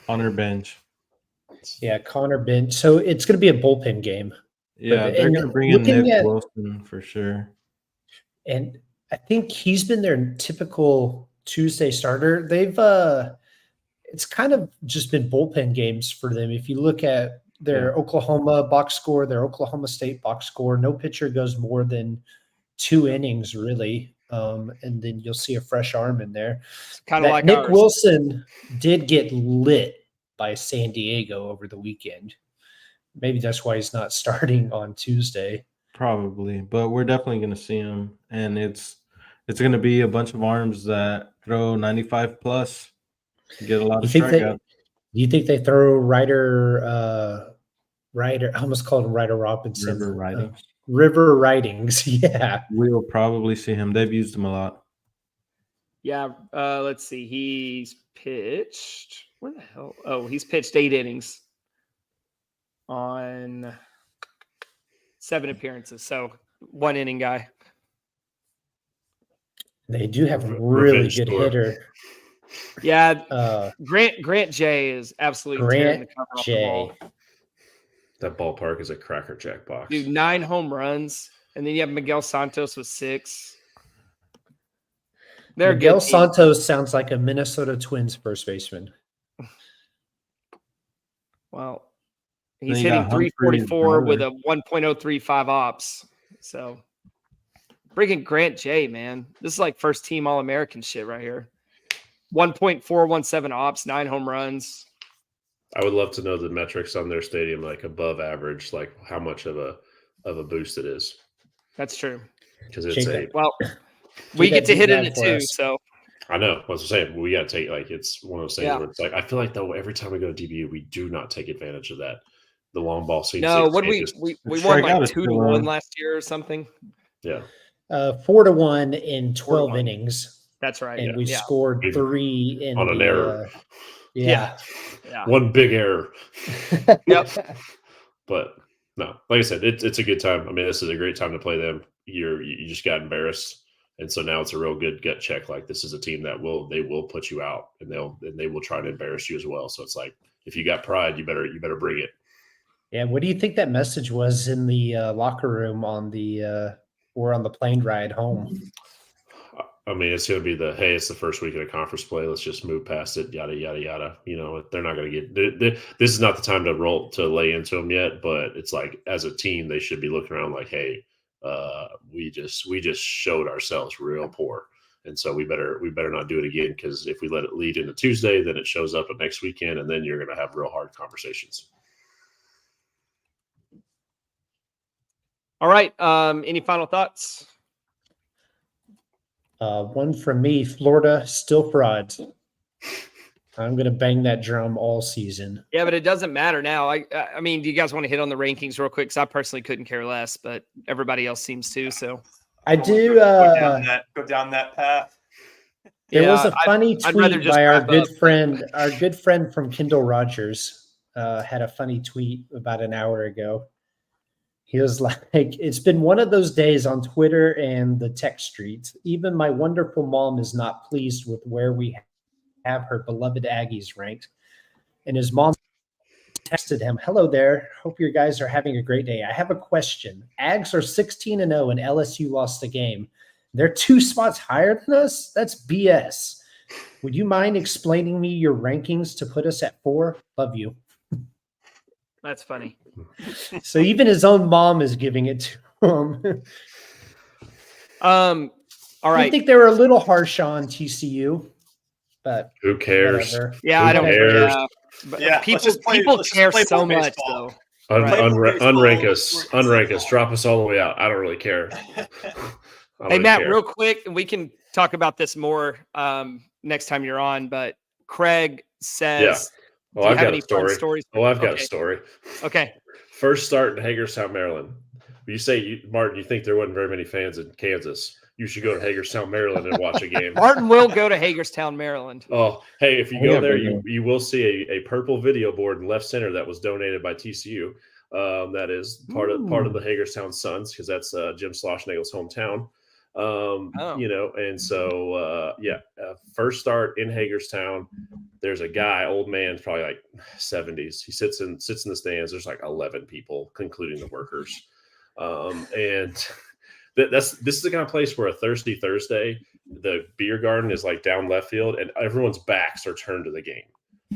On bench. Yeah, Connor Bench. So it's going to be a bullpen game. Yeah, they're going to bring in Nick Wilson for sure. And I think he's been their typical Tuesday starter. They've it's kind of just been bullpen games for them. If you look at their Oklahoma box score, their Oklahoma State box score, no pitcher goes more than 2 innings really. And then you'll see a fresh arm in there. Kind of like Nick ours. Wilson did get lit by San Diego over the weekend. Maybe that's why he's not starting on Tuesday. Probably, but we're definitely going to see him, and it's going to be a bunch of arms that throw 95 plus, get a lot of strikeouts. Do you think they throw Ryder? I almost called him Ryder Robinson. River Ridings. Yeah, we'll probably see him. They've used him a lot. Yeah, let's see. He's pitched. Where the hell? Oh, he's pitched 8 innings on 7 appearances. So 1 inning guy. They do have a really good hitter. Yeah, Grant J is absolutely tearing the cover off the ball. That ballpark is a Cracker Jack box. Dude, 9 home runs, and then you have Miguel Santos with 6. Miguel Santos sounds like a Minnesota Twins first baseman. Well, he's hitting 344 with a 1.035 ops. So, freaking Grant J, man. This is like first team All-American shit right here. 1.417 ops, 9 home runs. I would love to know the metrics on their stadium, like above average, like how much of a boost it is. That's true. Because it's we get to hit in it too. So I know. What I'm saying, we got to take it's one of those things where it's like I feel like though every time we go to DBU, we do not take advantage of that. The long ball seems. No, what we won like 2-1 last year or something. Yeah. 4-1 in 12 innings. That's right. And we scored 3 in on an error. Yeah. One big error. Yep. But no, like I said, it's a good time. I mean, this is a great time to play them. You just got embarrassed, and so now it's a real good gut check. Like this is a team that they will put you out, and they will try to embarrass you as well. So it's like if you got pride, you better bring it. Yeah. What do you think that message was in the locker room on the plane ride home? I mean, it's going to be hey, it's the first week of the conference play. Let's just move past it, yada, yada, yada. They're not going to get this is not the time to lay into them yet, but it's like as a team, they should be looking around like, hey, we just showed ourselves real poor. And so we better not do it again, because if we let it lead into Tuesday, then it shows up at next weekend, and then you're going to have real hard conversations. All right. Any final thoughts? One from me, Florida, still frauds. I'm going to bang that drum all season. Yeah, but it doesn't matter now. I mean, do you guys want to hit on the rankings real quick? Because I personally couldn't care less, but everybody else seems to. So I do. Go down that path. There was a funny tweet by our good friend from Kendall Rogers. Had a funny tweet about an hour ago. He was like, it's been one of those days on Twitter and the tech streets. Even my wonderful mom is not pleased with where we have her beloved Aggies ranked. And his mom texted him, "Hello there. Hope you guys are having a great day. I have a question. Ags are 16-0 and LSU lost the game. They're 2 spots higher than us? That's BS. Would you mind explaining me your rankings to put us at 4? Love you." That's funny. So even his own mom is giving it to him. All right. I think they were a little harsh on TCU, but who cares? Whatever. Yeah, I don't care. But people care so much, though. Unrank us. Drop us all the way out. I don't really care. Hey, Matt, real quick, and we can talk about this more next time you're on, but Craig says... Yeah. Well, I've got a story. I've got a story. Okay. First start in Hagerstown, Maryland. You say, Martin, you think there wasn't very many fans in Kansas. you should go to Hagerstown, Maryland, and watch a game. Martin will go to Hagerstown, Maryland. Oh, hey, if you Oh, go yeah, there, big you will see a purple video board in left center that was donated by TCU. That is part of the Hagerstown Suns, because that's Jim Sloshnagel's hometown. You know, and so first start in Hagerstown. There's a guy, old man, probably like 70s. He sits in the stands. There's like 11 people, including the workers, and this is the kind of place where a thirsty Thursday, the beer garden is like down left field, and everyone's backs are turned to the game.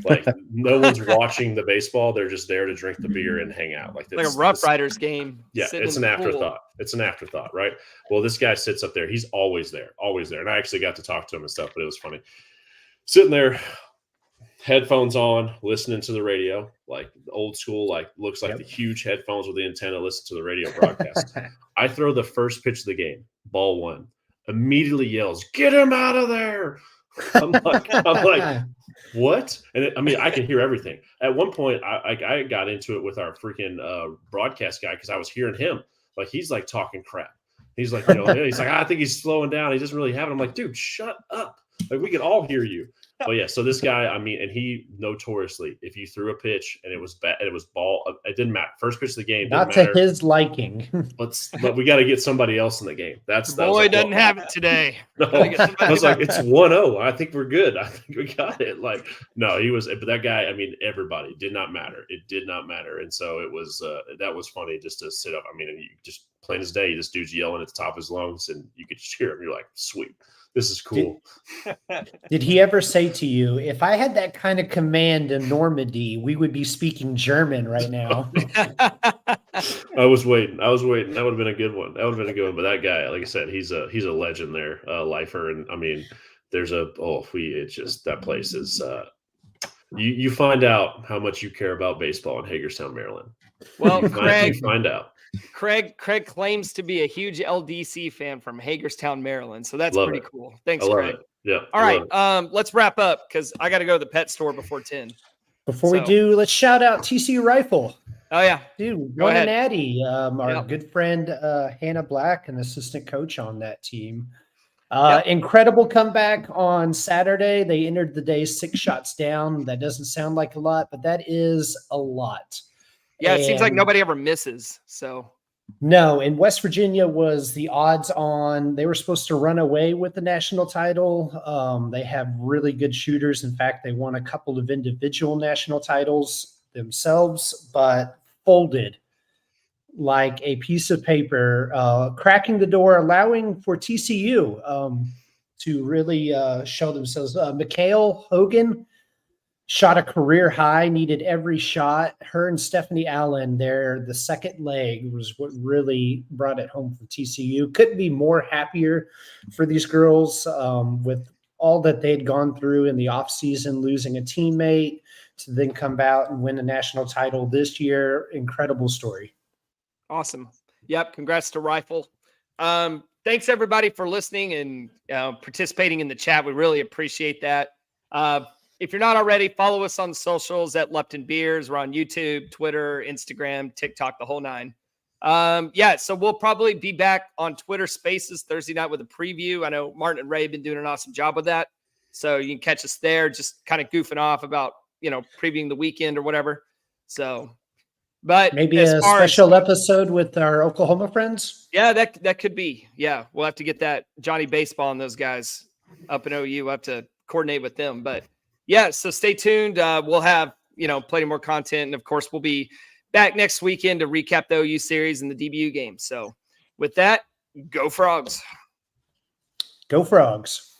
Like no one's watching the baseball; they're just there to drink the beer and hang out. Like a Rough Riders game. Yeah, it's an afterthought. It's an afterthought, right? Well, this guy sits up there. He's always there, and I actually got to talk to him and stuff, but it was funny. Sitting there, headphones on, listening to the radio, like old school, like looks like the huge headphones with the antenna, listen to the radio broadcast. I throw the first pitch of the game, ball one, immediately yells, "Get him out of there!" I'm like, what? And I can hear everything. At one point, I got into it with our freaking broadcast guy, because I was hearing him. Like, he's like talking crap. He's like, he's like, I think he's slowing down. He doesn't really have it. I'm like, dude, shut up. Like, we can all hear you. But yeah, so this guy, and he notoriously, if you threw a pitch and it was bad, it was ball, it didn't matter. First pitch of the game, not to his liking. But we got to get somebody else in the game. Boy doesn't have it today. No, I was like, it's 1-0. I think we're good. I think we got it. Like, no, but that guy, everybody, did not matter. It did not matter. And so it was, that was funny just to sit up. You just plain as day, this dude's yelling at the top of his lungs, and you could just hear him. You're like, sweet. This is cool. Did he ever say to you, if I had that kind of command in Normandy, we would be speaking German right now? I was waiting. That would have been a good one. But that guy, like I said, he's a legend there, lifer. And that place is, you find out how much you care about baseball in Hagerstown, Maryland. Well, you find out. Craig claims to be a huge LDC fan from Hagerstown, Maryland. So that's pretty cool. Thanks, love Craig. It. Yeah. All right. Let's wrap up, because I got to go to the pet store before 10. Before we do, let's shout out TCU Rifle. Oh, yeah. Dude, won an Addy. Our good friend Hannah Black, an assistant coach on that team. Incredible comeback on Saturday. They entered the day 6 shots down. That doesn't sound like a lot, but that is a lot. Yeah, it seems like nobody ever misses. So no, and West Virginia was the odds on. They were supposed to run away with the national title. They have really good shooters. In fact, they won a couple of individual national titles themselves, but folded like a piece of paper, cracking the door, allowing for TCU to really show themselves. Mikhail Hogan shot a career high, needed every shot. Her and Stephanie Allen, the second leg was what really brought it home for TCU. Couldn't be more happier for these girls with all that they'd gone through in the offseason, losing a teammate to then come out and win a national title this year. Incredible story. Awesome. Yep. Congrats to Rifle. Thanks everybody for listening and participating in the chat. We really appreciate that. If you're not already, follow us on socials at Lupton Beers. We're on YouTube, Twitter, Instagram, TikTok, the whole 9. So we'll probably be back on Twitter Spaces Thursday night with a preview. I know Martin and Ray have been doing an awesome job with that. So you can catch us there, just kind of goofing off about, previewing the weekend or whatever. So, but maybe a special episode with our Oklahoma friends. Yeah, that could be. Yeah, we'll have to get that Johnny Baseball and those guys up in OU. We'll have to coordinate with them. But yeah, so stay tuned. We'll have, plenty more content. And of course, we'll be back next weekend to recap the OU series and the DBU game. So with that, go Frogs. Go Frogs.